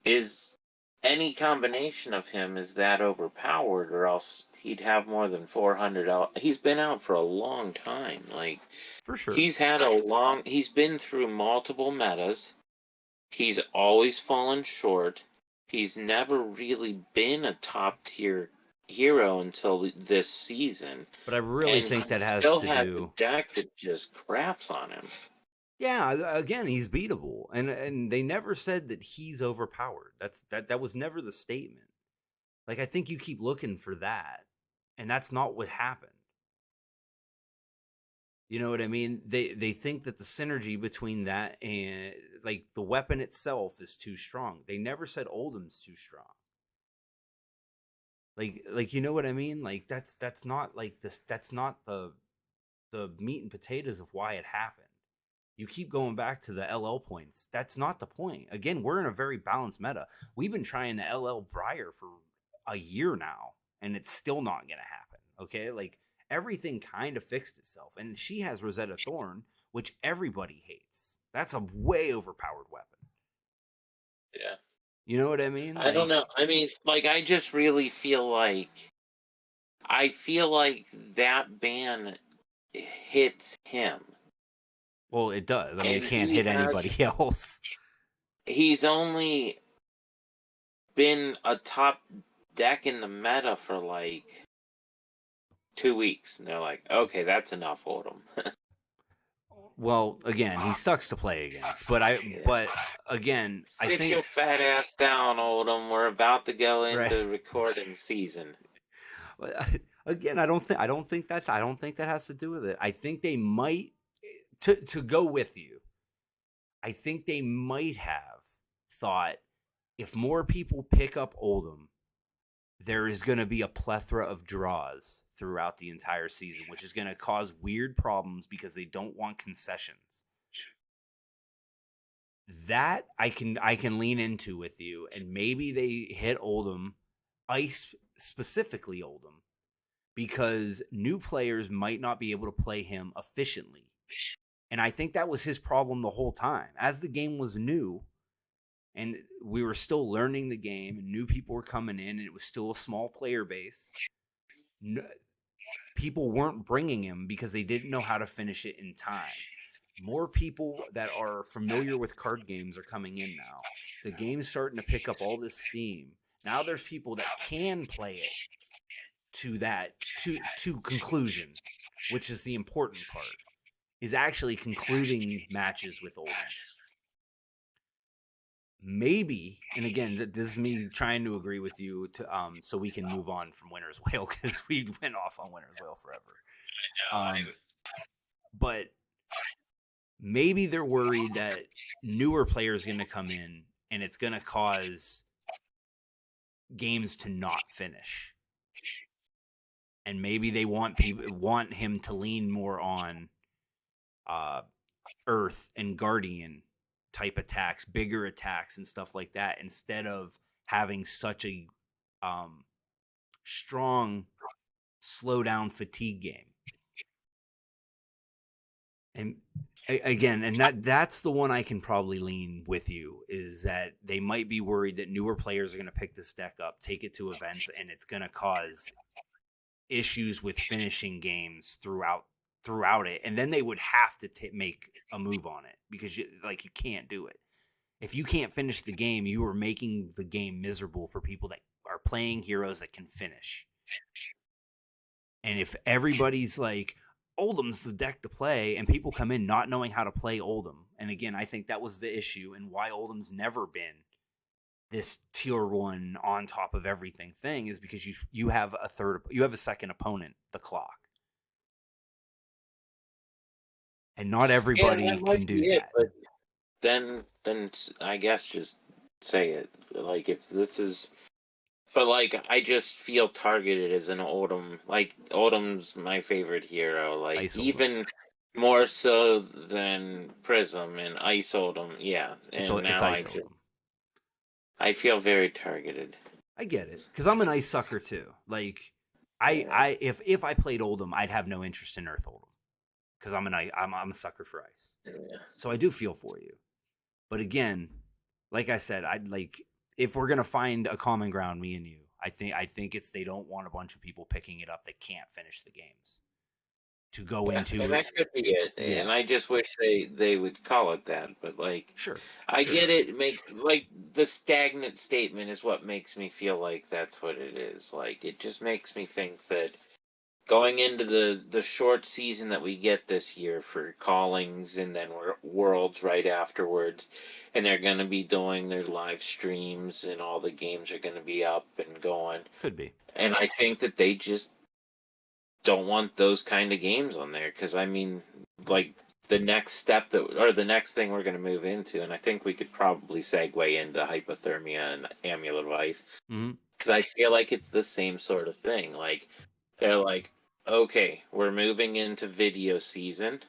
is any combination of him is that overpowered, or else he'd have more than 400 L. He's been out for a long time. Like For sure. he's been through multiple metas. He's always fallen short. He's never really been a top tier hero until this season, But I really and think he that has still to has a do. deck that just craps on him. Yeah, again, he's beatable. And they never said that he's overpowered. That was never the statement. Like I think you keep looking for that, and that's not what happened. You know what I mean? They think that the synergy between that and like the weapon itself is too strong. They never said Oldham's too strong. Like you know what I mean? Like that's not like this. That's not the meat and potatoes of why it happened. You keep going back to the LL points. That's not the point. Again, we're in a very balanced meta. We've been trying to LL Briar for a year now, and it's still not going to happen. Okay, like everything kind of fixed itself, and she has Rosetta Thorn, which everybody hates. That's a way overpowered weapon. Yeah. You know what I mean? I don't Like, know. I mean, like I just really I feel like that ban hits him. well, it does. I mean, And it can't hit anybody else. he's only been a top deck in the meta for like 2 weeks. And they're like, okay, that's enough, Oldham. Well, again, he sucks to play against, but Yeah. but again, I Sit think your fat ass down, Oldham. We're about to go right. into recording season. Again, I don't think that has to do with it. I think they might to go with you. I think they might have thought if more people pick up Oldham, there is going to be a plethora of draws throughout the entire season, which is going to cause weird problems because they don't want concessions. That I can lean into with you, and maybe they hit Oldham, ice specifically Oldham, because new players might not be able to play him efficiently. And I think that was his problem the whole time. As the game was new and we were still learning the game and new people were coming in and it was still a small player base, people weren't bringing him because they didn't know how to finish it in time. More people that are familiar with card games are coming in now. The game's starting to pick up all this steam. Now there's people that can play it to conclusion, which is the important part, is actually concluding matches with Oldham. Maybe, and again, this is me trying to agree with you to so we can move on from Winter's Wail because we went off on Winter's Wail forever. But maybe they're worried that newer players are going to come in and it's going to cause games to not finish. And maybe they want him to lean more on Earth and Guardian type attacks, bigger attacks and stuff like that, instead of having such a strong slow down fatigue game. And again, and that's the one I can probably lean with you, is that they might be worried that newer players are going to pick this deck up, take it to events, and it's going to cause issues with finishing games throughout it, and then they would have to make a move on it because you can't do it. If you can't finish the game, you are making the game miserable for people that are playing heroes that can finish. And if everybody's like, Oldham's the deck to play, and people come in not knowing how to play Oldham, and again, I think that was the issue and why Oldham's never been this tier 1 on top of everything thing, is because you have a second opponent, the clock. And not everybody can do that. But then I guess just say it. Like, if this is, but like, I just feel targeted as an Oldham. Like, Oldham's my favorite hero. Like, Ice even more so than Prism and Ice Oldham. Yeah, and it's Ice Oldham. I feel very targeted. I get it, because I'm an Ice sucker too. Like, if I played Oldham, I'd have no interest in Earth Oldham, because I'm a sucker for Ice. Yeah. So I do feel for you. But again, like I said, if we're gonna find a common ground, me and you, I think it's they don't want a bunch of people picking it up that can't finish the games to go into. And that could be it. Yeah. And I just wish they would call it that. But like, I get it. Like, the stagnant statement is what makes me feel like that's what it is. Like, it just makes me think that going into the short season that we get this year for callings and then worlds right afterwards, and they're going to be doing their live streams and all the games are going to be up and going. Could be. And I think that they just don't want those kind of games on there, because I mean, like, the next step the next thing we're going to move into, and I think we could probably segue into Hypothermia and Amulet of Ice, because I feel like it's the same sort of thing. Like, they're like, okay, we're moving into video season.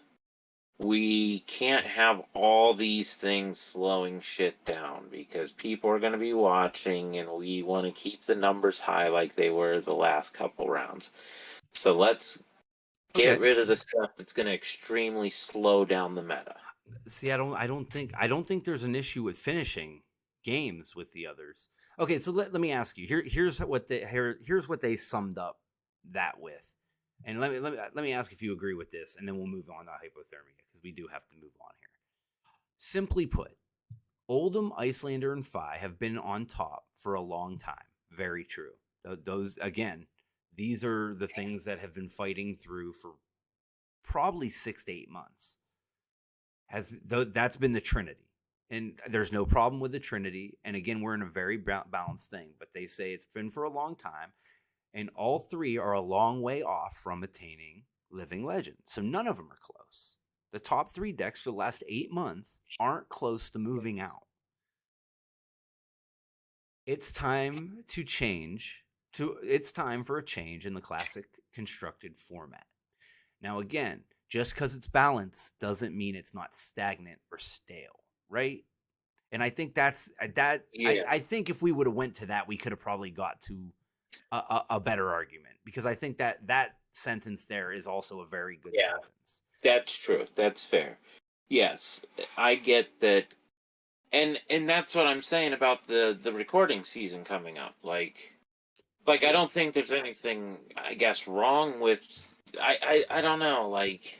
We can't have all these things slowing shit down because people are going to be watching, and we want to keep the numbers high like they were the last couple rounds. So let's get rid of the stuff that's going to extremely slow down the meta. See, I don't think there's an issue with finishing games with the others. Okay, so let me ask you. Here's what they summed up that with. And let me ask if you agree with this, and then we'll move on to Hypothermia, because we do have to move on here. Simply put, Oldham, Icelander, and Phi have been on top for a long time. Very true. Those, again, these are the things that have been fighting through for probably 6 to 8 months. That's been the Trinity. And there's no problem with the Trinity. And again, we're in a very balanced thing. But they say it's been for a long time. And all three are a long way off from attaining Living Legend. So none of them are close. The top 3 decks for the last 8 months aren't close to moving out. It's time to change. It's time for a change in the classic constructed format. Now, again, just because it's balanced doesn't mean it's not stagnant or stale, right? And I think that's that. Yeah. I think if we would have went to that, we could have probably got to a better argument, because I think that sentence there is also a very good Yeah. sentence. That's true. That's fair. Yes, I get that, and that's what I'm saying about the recording season coming up. Like I don't think there's anything, I guess, wrong with. I don't know. Like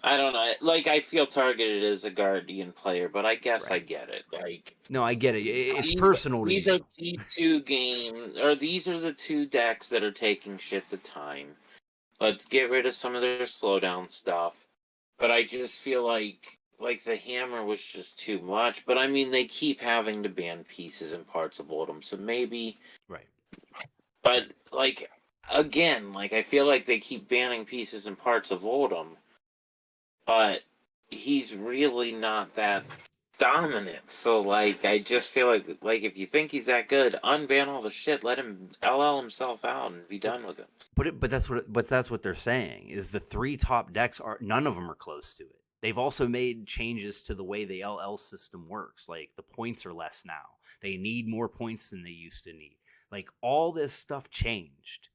I don't know. Like I feel targeted as a Guardian player, but I guess I Right. get it. Like No, I get it. It's these personal to these are you. the two games, or these are the two decks that are taking shit the time. Let's get rid of some of their slowdown stuff. But I just feel like the hammer was just too much. But I mean, they keep having to ban pieces and parts of Oldham, so maybe. Right. But like again, like I feel like they keep banning pieces and parts of Oldham, but he's really not that dominant. So like I just feel like if you think he's that good, unban all the shit, let him LL himself out and be But done with it. that's what they're saying is the 3 top decks are, none of them are close to it. They've also made changes to the way the LL system works. Like the points are less now. They need more points than they used to need. Like all this stuff changed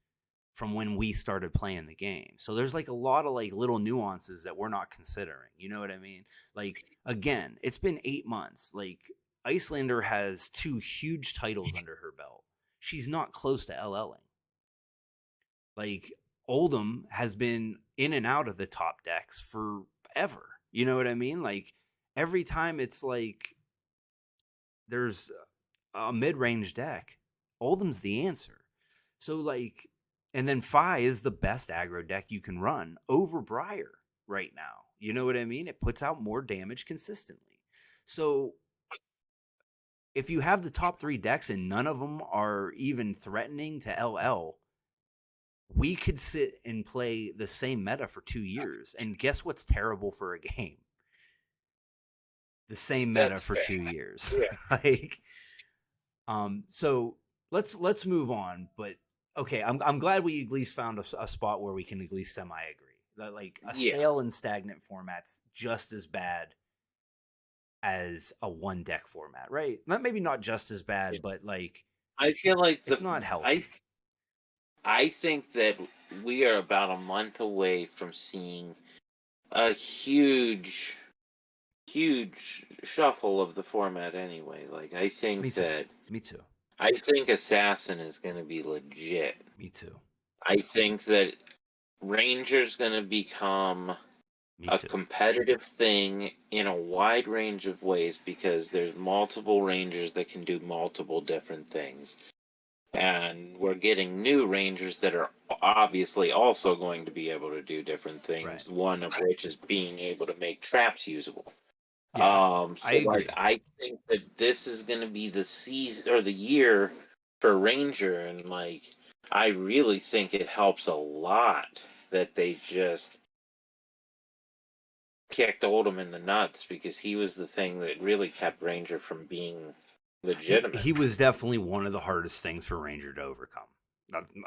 from when we started playing the game. So there's like a lot of like little nuances that we're not considering. You know what I mean? Like again, it's been 8 months. Like Icelander has 2 huge titles under her belt. She's not close to LLing. Like Oldham has been in and out of the top decks forever. You know what I mean? Like every time it's like there's a mid-range deck, Oldham's the answer. So like, and then Fi is the best aggro deck you can run over Briar right now. You know what I mean? It puts out more damage consistently. So if you have the top 3 decks and none of them are even threatening to LL, we could sit and play the same meta for 2 years. And guess what's terrible for a game? The same meta That's for fair. 2 years. Yeah. Like, so let's move on. But okay, I'm glad we at least found a spot where we can at least semi agree that like a Yeah. stale and stagnant format's just as bad as a one deck format, right? Not maybe not just as bad, but like I feel like it's not I healthy. I think that we are about a month away from seeing a huge shuffle of the format anyway. Like Me too. Me too. I think Assassin is going to be legit. Me too. I think that Ranger's going to become Me a too. competitive thing in a wide range of ways because there's multiple Rangers that can do multiple different things. And we're getting new Rangers that are obviously also going to be able to do different Right. things, one of which is being able to make traps usable. Yeah, I So like agree. I think that this is gonna be the season or the year for Ranger, and like I really think it helps a lot that they just kicked Oldham in the nuts because he was the thing that really kept Ranger from being legitimate. He was definitely one of the hardest things for Ranger to overcome.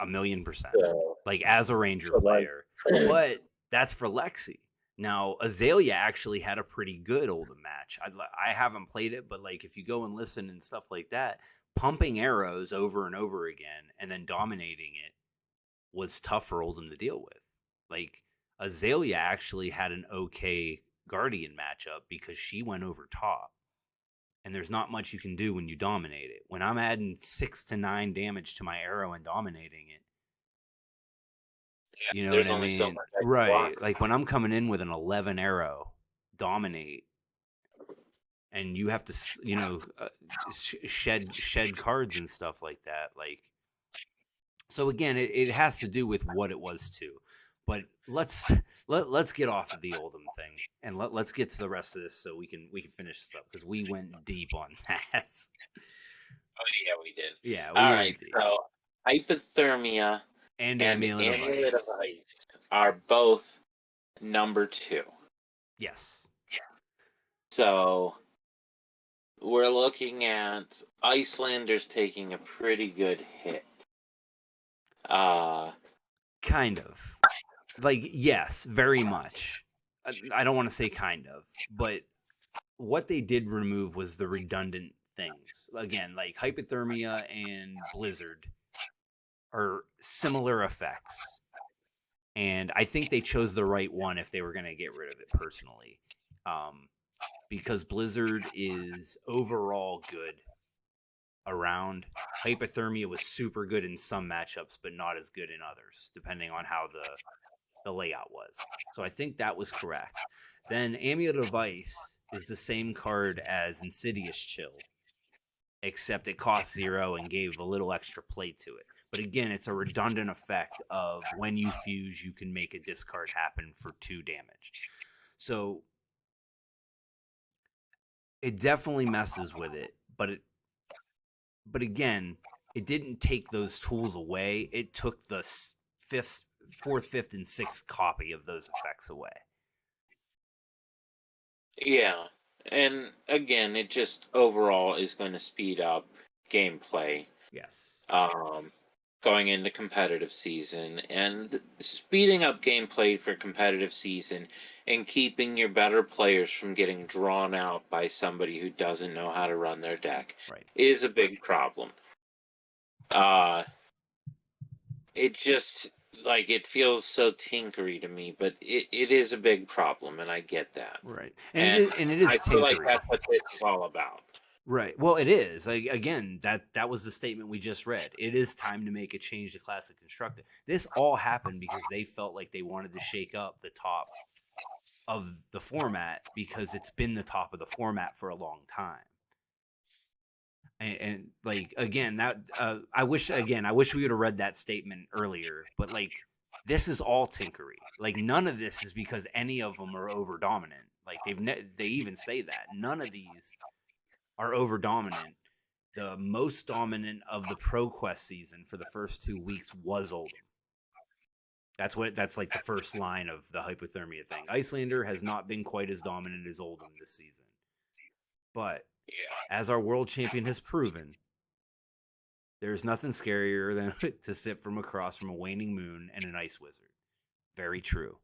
A million percent. So, Like as a Ranger so like player. But that's for Lexi. Now, Azalea actually had a pretty good Oldham match. I haven't played it, but like if you go and listen and stuff like that, pumping arrows over and over again and then dominating it was tough for Oldham to deal with. Like Azalea actually had an okay Guardian matchup because she went over top, and there's not much you can do when you dominate it. When I'm adding 6 to 9 damage to my arrow and dominating it, yeah, you know what there's I only so mean? much I can Right. block. Like when I'm coming in with an 11 arrow, dominate, and you have to, shed cards and stuff like that. Like, so again, it has to do with what it was too. But let's get off of the Oldham thing and let's get to the rest of this so we can finish this up because we went deep on that. Oh yeah, we did. Yeah, we All went right, deep. so hypothermia And and amulet of amulet of ice. ice are both number 2. Yes. So we're looking at Icelanders taking a pretty good hit. Kind of. Like, yes, very much. I don't want to say kind of, but what they did remove was the redundant things. Again, like hypothermia and blizzard are similar effects. And I think they chose the right one if they were going to get rid of it personally. Because blizzard is overall good around. Hypothermia was super good in some matchups, but not as good in others, depending on how the layout was. So I think that was correct. Then Amulet of Ice is the same card as Insidious Chill, except it cost 0 and gave a little extra play to it. But again, it's a redundant effect of when you fuse, you can make a discard happen for 2 damage. So it definitely messes with it, but again, it didn't take those tools away. It took the fourth, fifth, and sixth copy of those effects away. Yeah, and again, it just overall is going to speed up gameplay. Yes. Going into competitive season, and speeding up gameplay for competitive season and keeping your better players from getting drawn out by somebody who doesn't know how to run their deck is a big problem. It just, like, it feels so tinkery to me, but it is a big problem, and I get that. Right. And it is I feel like tinkery. that's what this is all about. Right. Well, it is. Like, again, that was the statement we just read. It is time to make a change to Classic Constructed. This all happened because they felt like they wanted to shake up the top of the format because it's been the top of the format for a long time. And like, again, that I wish we would have read that statement earlier, but like, this is all tinkery. Like, none of this is because any of them are over dominant. Like, they even say that none of these are over dominant. The most dominant of the ProQuest season for the first 2 weeks was Oldhim. That's like the first line of the hypothermia thing. Icelander has not been quite as dominant as Oldhim this season. But as our world champion has proven, there's nothing scarier than to sit from across from a waning moon and an ice wizard. Very true.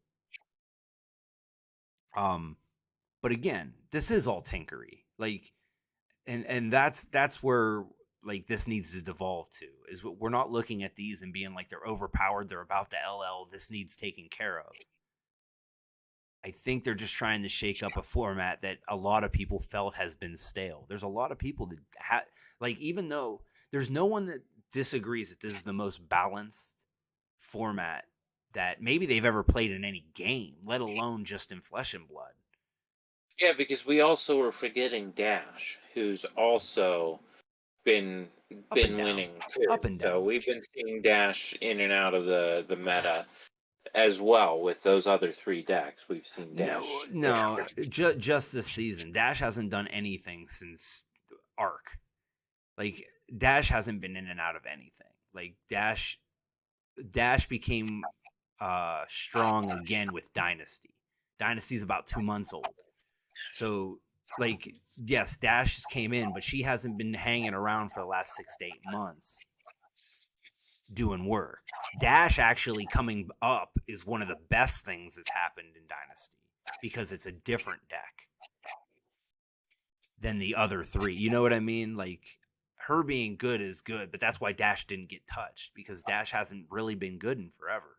But again, this is all tinkery. Like, and that's where, like, this needs to devolve to, is we're not looking at these and being like they're overpowered, they're about to LL, this needs taken care of. I think they're just trying to shake up a format that a lot of people felt has been stale. There's a lot of people that like, even though there's no one that disagrees that this is the most balanced format that maybe they've ever played in any game, let alone just in Flesh and Blood. Yeah, because we also were forgetting Dash, who's also been winning too. Up and down. So we've been seeing Dash in and out of the meta as well with those other 3 decks. We've seen Dash. No, just this season. Dash hasn't done anything since Arc. Like, Dash hasn't been in and out of anything. Like, Dash became strong again with Dynasty. Dynasty's about 2 months old. So, like, yes, Dash came in, but she hasn't been hanging around for the last 6 to 8 months doing work. Dash actually coming up is one of the best things that's happened in Dynasty because it's a different deck than the other 3. You know what I mean? Like, her being good is good, but that's why Dash didn't get touched, because Dash hasn't really been good in forever.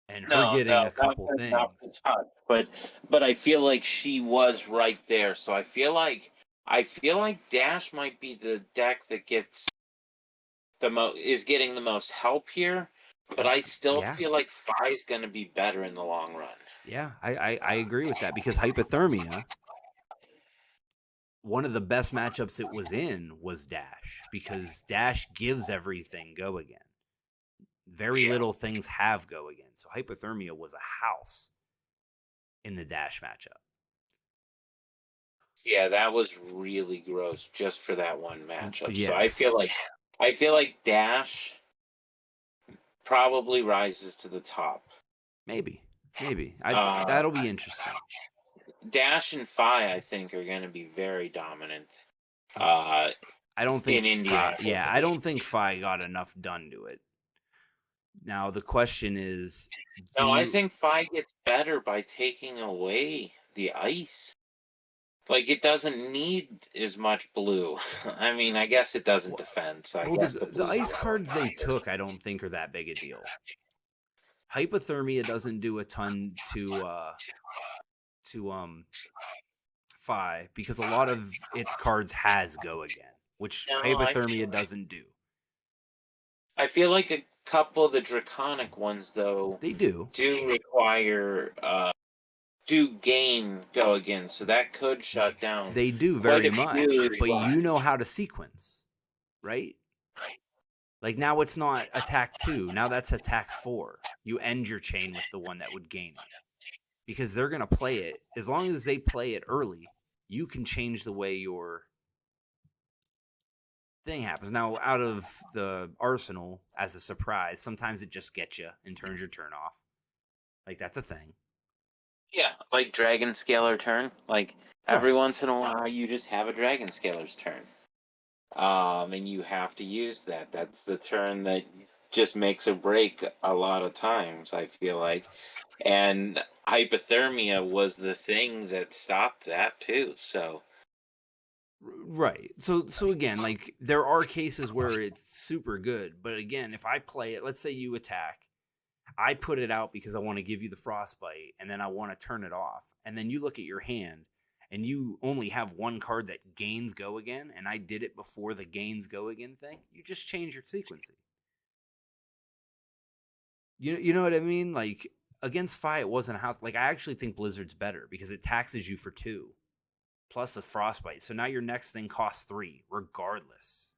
And her getting a couple things. But I feel like she was right there. So I feel like Dash might be the deck that gets is getting the most help here. But I still feel like Fi's going to be better in the long run. Yeah, I agree with that, because hypothermia, one of the best matchups it was in was Dash, because Dash gives everything go again. Very little things have go again. So hypothermia was a house in the Dash matchup. Yeah, that was really gross just for that one matchup. Yes. So I feel like Dash probably rises to the top. Maybe. Maybe. Uh, That'll be interesting. Dash and Fi, I think, are going to be very dominant uh, I don't think in Fi. Yeah, I Indianapolis. don't think Fi got enough done to it. Now the question is, do No, I you? think Fi gets better by taking away the ice. Like, it doesn't need as much blue. I mean, I guess it doesn't Well, defend, so I well, guess the the blue's ice cards they irrelevant. took, I don't think are that big a deal. Hypothermia doesn't do a ton to Fi because a lot of its cards has go again, which No, hypothermia doesn't do. I feel like a couple of the draconic ones, though, They do. do require do gain go again, so that could shut down They do quite very a few. much, but you know how to sequence, right? Like now it's not attack 2, now that's attack 4. You end your chain with the one that would gain it. Because they're going to play it as long as they play it early, you can change the way your thing happens. Now out of the arsenal as a surprise, sometimes it just gets you and turns your turn off. Like that's a thing. Yeah, like Dragon Scaler turn. Like every Right. once in a while, you just have a Dragon Scaler's turn. And you have to use that. That's the turn that just makes or break a lot of times, I feel like. And hypothermia was the thing that stopped that too. So Right. So again, like there are cases where it's super good, but again, if I play it, let's say you attack, I put it out because I want to give you the frostbite and then I want to turn it off. And then you look at your hand and you only have one card that gains go again and I did it before the gains go again thing. You just change your sequencing. You know what I mean? Like against Fi it wasn't a house. Like I actually think Blizzard's better because it taxes you for 2 plus a frostbite. So now your next thing costs 3 regardless.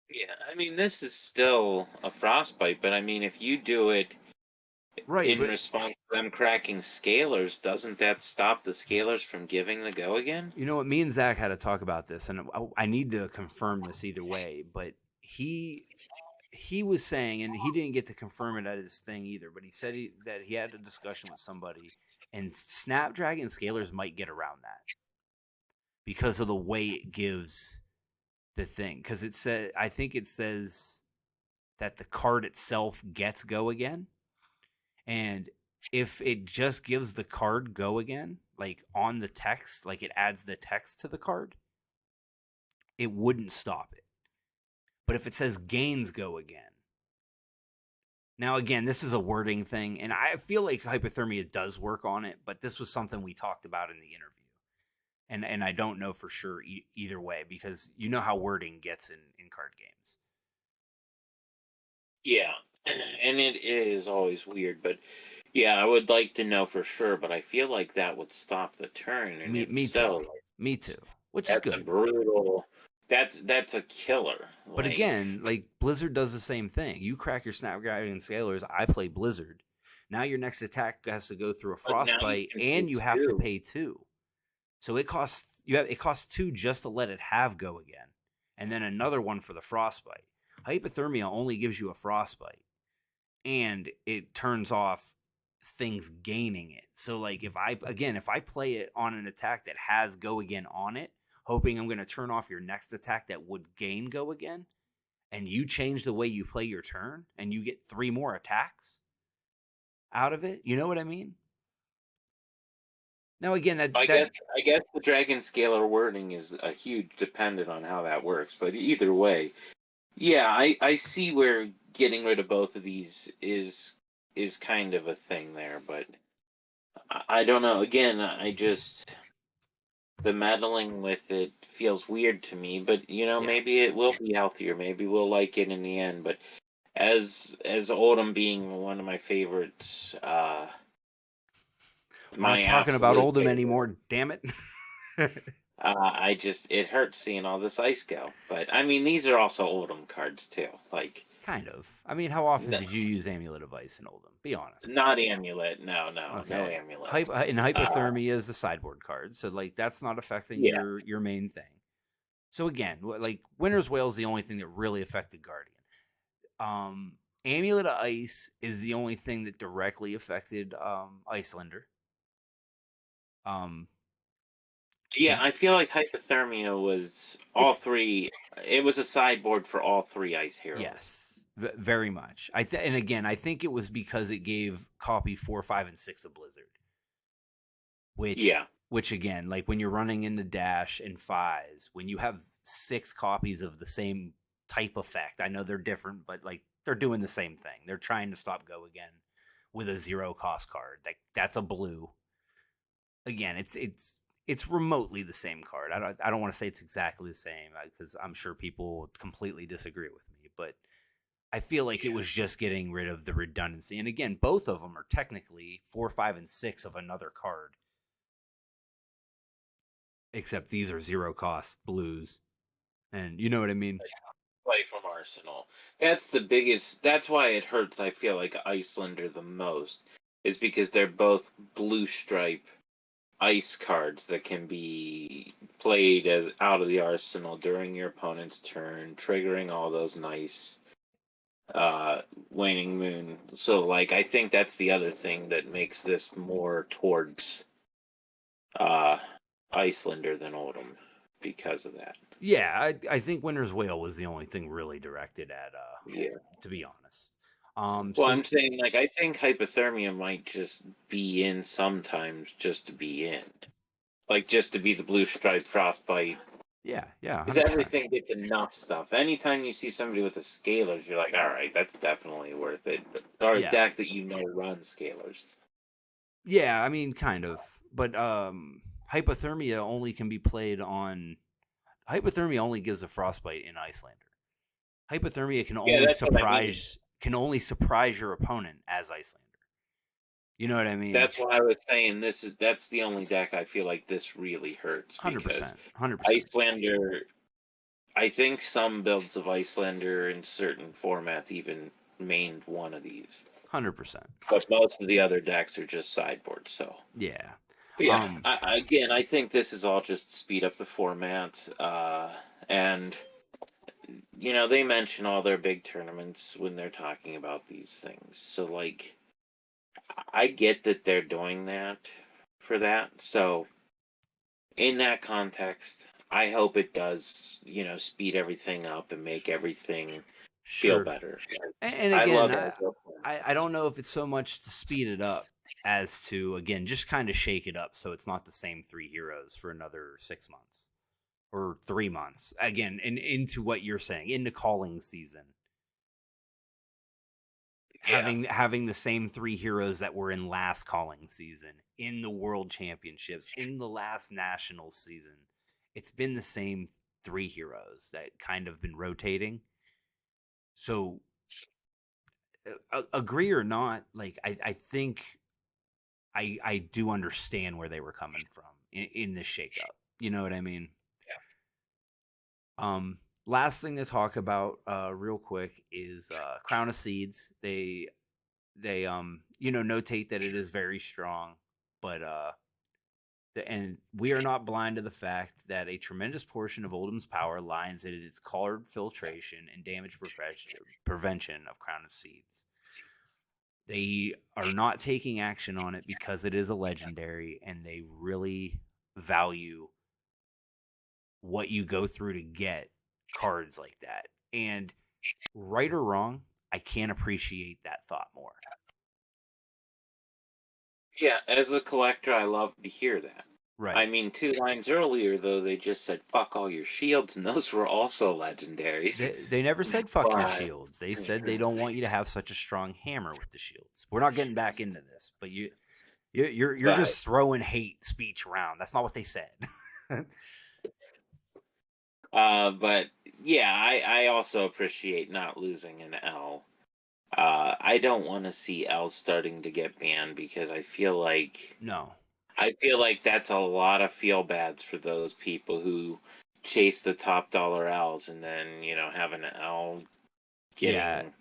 yeah, I mean this is still a frostbite, but I mean if you do it Right, in but response to them cracking scalers, doesn't that stop the scalers from giving the go again? you know what? Me and Zach had to talk about this, and I need to confirm this either way. But he was saying, and he didn't get to confirm it at his thing either. But he said that he had a discussion with somebody, and Snapdragon scalers might get around that because of the way it gives the thing. Because it said, I think it says that the card itself gets go again, and if it just gives the card go again, like on the text, like it adds the text to the card, it wouldn't stop it. But if it says gains go again, now again, this is a wording thing, and I feel like hypothermia does work on it, but this was something we talked about in the interview, and I don't know for sure either way because you know how wording gets in card games. Yeah, and it is always weird, but yeah, I would like to know for sure, but I feel like that would stop the turn, and if Me too, so, me too, which is that's a good. brutal. That's a killer. But Like, again, like Blizzard does the same thing. You crack your Snapdragon Scalers, I play Blizzard. Now your next attack has to go through a but now you frostbite, can pay and you have to two. pay 2. So it costs 2 just to let it have go again, and then another one for the frostbite. Hypothermia only gives you a frostbite, and it turns off things gaining it. So like if I play it on an attack that has go again on it, hoping I'm going to turn off your next attack that would gain go again, and you change the way you play your turn, and you get 3 more attacks out of it. You know what I mean? Now again, I that guess I guess the dragon scalar wording is a huge dependent on how that works, but either way, yeah, I see where getting rid of both of these is kind of a thing there, but I don't know. Again, I just the meddling with it feels weird to me, but yeah. maybe it will be healthier. Maybe we'll like it in the end. But as Oldham being one of my favorites, We're not my talking about absolute Oldham favorite. anymore, damn it. I just it hurts seeing all this ice go. But I mean, these are also Oldham cards too. Like Kind of. I mean, how often did you use Amulet of Ice in Oldham? Be honest. not amulet. No, no Okay. amulet. And Uh, hypothermia is a sideboard card, so like that's not affecting yeah, your main thing. So again, like Winter's Wail is the only thing that really affected Guardian. Amulet of Ice is the only thing that directly affected Icelander. Um, Yeah, the I feel like hypothermia was all it's three. It was a sideboard for all three ice heroes. yes, very much. And again, I think it was because it gave copy 4, 5, and 6 of Blizzard, which Yeah, which again, like when you're running into Dash and Fies, when you have 6 copies of the same type effect, I know they're different, but like they're doing the same thing. They're trying to stop Go again with a 0 cost card. That's a blue. Again, it's remotely the same card. I don't want to say it's exactly the same because I'm sure people would completely disagree with me, but I feel like it yeah, was just getting rid of the redundancy. And again, both of them are technically 4, 5, and 6 of another card, except these are 0 cost blues. And you know what I mean? play from Arsenal. That's the biggest. That's why it hurts. I feel like Icelander the most is because they're both blue stripe ice cards that can be played as out of the arsenal during your opponent's turn, triggering all those nice waning moon. So like I think that's the other thing that makes this more towards uh Icelander than Oldham because of that. Yeah, I think Winter's Wail was the only thing really directed at Yeah. to be honest. Well, So I'm saying like I think hypothermia might just be in sometimes just to be in. Like just to be the blue stripe frostbite. yeah, Because 100%. everything gets enough stuff. Anytime you see somebody with a scalers, you're like, all right, that's definitely worth it. Or a Yeah. deck that you know runs scalers. Yeah, I mean kind of. But hypothermia only can be played on hypothermia only gives a frostbite in Icelander. Hypothermia Yeah, that's what I mean. can only surprise your opponent as Icelander. You know what I mean? That's why I was saying that's the only deck I feel like this really hurts Hundred because percent, 100%, Icelander. I think some builds of Icelander in certain formats even mained one of these, 100%. but most of the other decks are just sideboard. So Yeah. yeah, Um. again, I think this is all just speed up the format, and they mention all their big tournaments when they're talking about these things. So like, I get that they're doing that for that. So in that context, I hope it does, speed everything up and make everything feel Sure. better. And I again, love I, Agile I I formats. don't know if it's so much to speed it up as to again just kind of shake it up so it's not the same 3 heroes for another 6 months or 3 months. Again, and into what you're saying, into calling season. Yeah, Having the same 3 heroes that were in last calling season, in the world championships, in the last national season. It's been the same 3 heroes that kind of been rotating. So agree or not, like I think I do understand where they were coming from in this shakeup. You know what I mean? Last thing to talk about, real quick, is Crown of Seeds. They notate that it is very strong, but and we are not blind to the fact that a tremendous portion of Oldham's power lies in its card filtration and damage prevention of Crown of Seeds. They are not taking action on it because it is a legendary and they really value what you go through to get cards like that. And right or wrong, I can't appreciate that thought more. yeah. As a collector, I love to hear that. I Right. mean, 2 lines earlier, though, they just said "fuck all your shields," and those were also legendaries. They never said fuck your But shields. They said they don't want you to have such a strong hammer with the shields. We're not getting back into this, but you're but just throwing hate speech around. That's not what they said. but yeah, I also appreciate not losing an L. I don't want to see L starting to get banned because No. I feel like that's a lot of feel bads for those people who chase the top dollar L's and then have an L Yeah, getting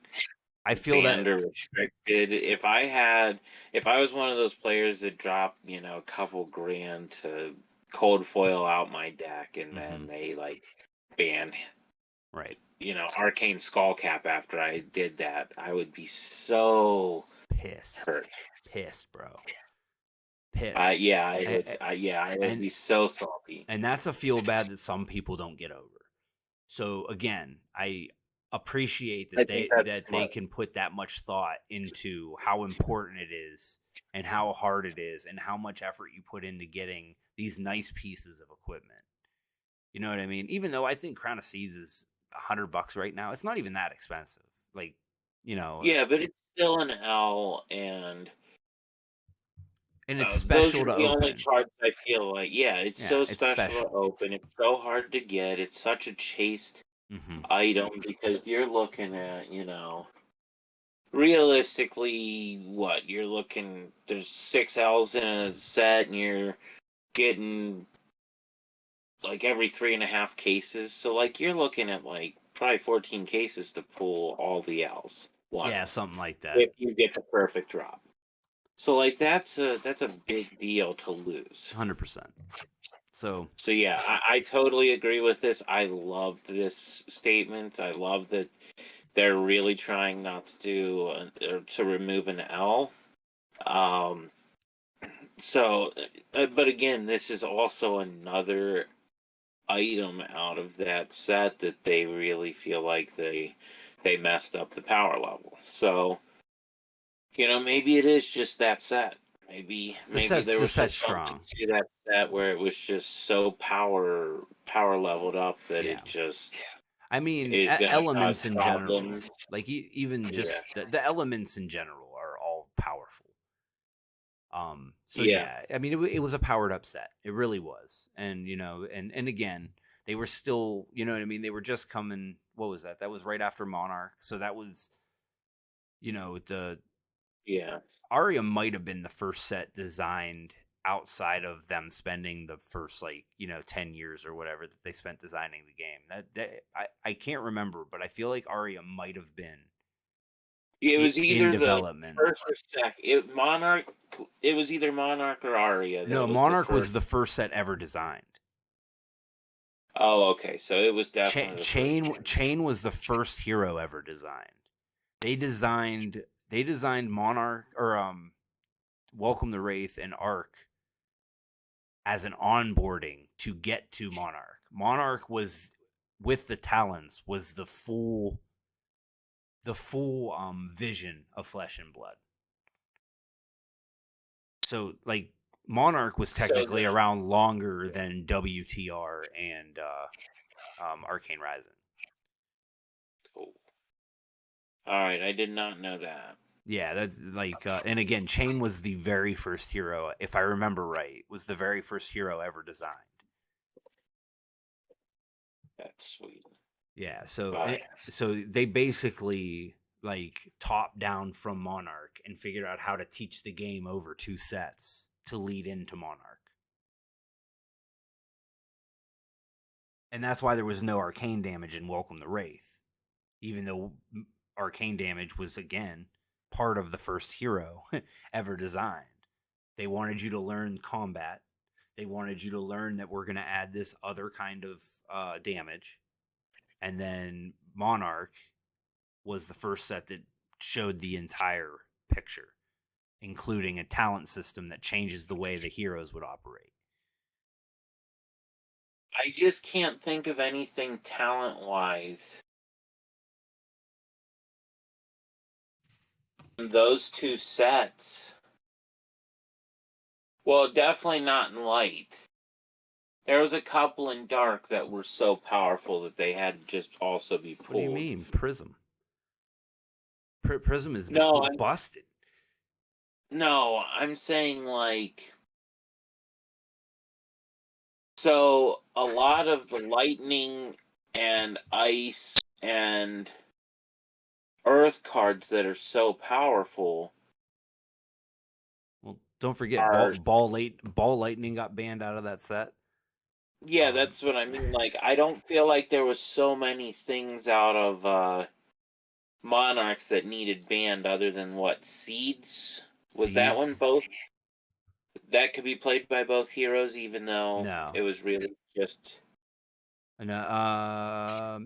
I feel banned that. or restricted. If I was one of those players that dropped a couple grand to cold foil out my deck and then Mhm. they like ban Right. Arcane Skullcap after I did that, I would be so Pissed. hurt. Pissed, bro. Pissed. Yeah, I A- would. a- I would And be so salty. and that's a feel bad that some people don't get over. So again, I appreciate I that think they that's that they smart. can put that much thought into how important it is and how hard it is and how much effort you put into getting these nice pieces of equipment. You know what I mean? Even though I think Crown of Seas is $100 right now, it's not even that expensive. Like, you know, Yeah, but it's still an L, and and it's those special are to the only open. cards I feel like. Yeah, it's Yeah, so it's special to special. open. It's so hard to get. It's such a chased Hmm. item because you're looking at, realistically, what you're looking. There's 6 L's in a set, and you're getting like every 3.5 cases. So like you're looking at like probably 14 cases to pull all the L's Yeah, once something like that. if you get the perfect drop. So like that's a big deal to lose. 100%. So, So yeah, I totally agree with this. I love this statement. I love that they're really trying not to do or to remove an L. Um, but again, this is also another item out of that set that they really feel like they messed up the power level. So maybe it is just that set. Maybe there the was set's just something strong. to that set where it was just so power leveled up that Yeah. it just I mean, is gonna cause elements in general, problems. like even Yeah. just the elements in general are all powerful. So Yeah. yeah, I mean, it was a powered up set. It really was. And, and again, they were still, you know what I mean? They were just coming. What was that? That was right after Monarch. So that was, the Yeah. Aria might have been the first set designed outside of them spending the first, like, 10 years or whatever that they spent designing the game. I can't remember, but I feel like Aria might have been It was in either the development. first or second. It was either Monarch or Aria that No, was the Monarch was first. the first set ever designed. Oh, okay. So it was definitely the first one. Chain was the first hero ever designed. They designed Monarch, or Welcome the Wraith and Arc as an onboarding to get to Monarch. Monarch was, with the Talons, was the full vision of Flesh and Blood. So like Monarch was So technically then, around longer than WTR and Arcane Rising. cool. All right, I did not know that. Yeah, that, like, and again, Chain was the very first hero, if I remember right, was the very first hero ever designed. That's sweet. Yeah, so Bye. so they basically like top down from Monarch and figured out how to teach the game over two sets to lead into Monarch. And that's why there was no arcane damage in Welcome the Wraith, even though arcane damage was again part of the first hero ever designed. They wanted you to learn combat. They wanted you to learn that we're going to add this other kind of damage. And then Monarch was the first set that showed the entire picture, including a talent system that changes the way the heroes would operate. I just can't think of anything talent wise. Those two sets. Well, definitely not in light. There was a couple in dark that were so powerful that they had to just also be What do you pulled. mean, Prism? Prism is No, busted. I'm saying like so a lot of the lightning and ice and earth cards that are so powerful Well, don't forget, are ball lightning got banned out of that set. yeah, Um, that's what I mean. Like I don't feel like there was so many things out of Monarchs that needed banned other than what seeds was that one Seeds. both that could be played by both heroes even though No, it was really just And,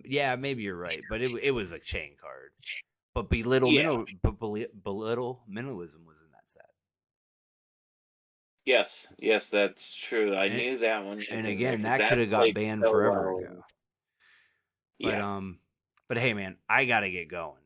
yeah, maybe you're right, but it was a chain card. But Yeah. belittle minimalism was in that set. Yes. Yes, that's true. I And knew that one was and in there again, because that could that have got played banned so forever well. ago. But Yeah. but hey, man, I gotta get going.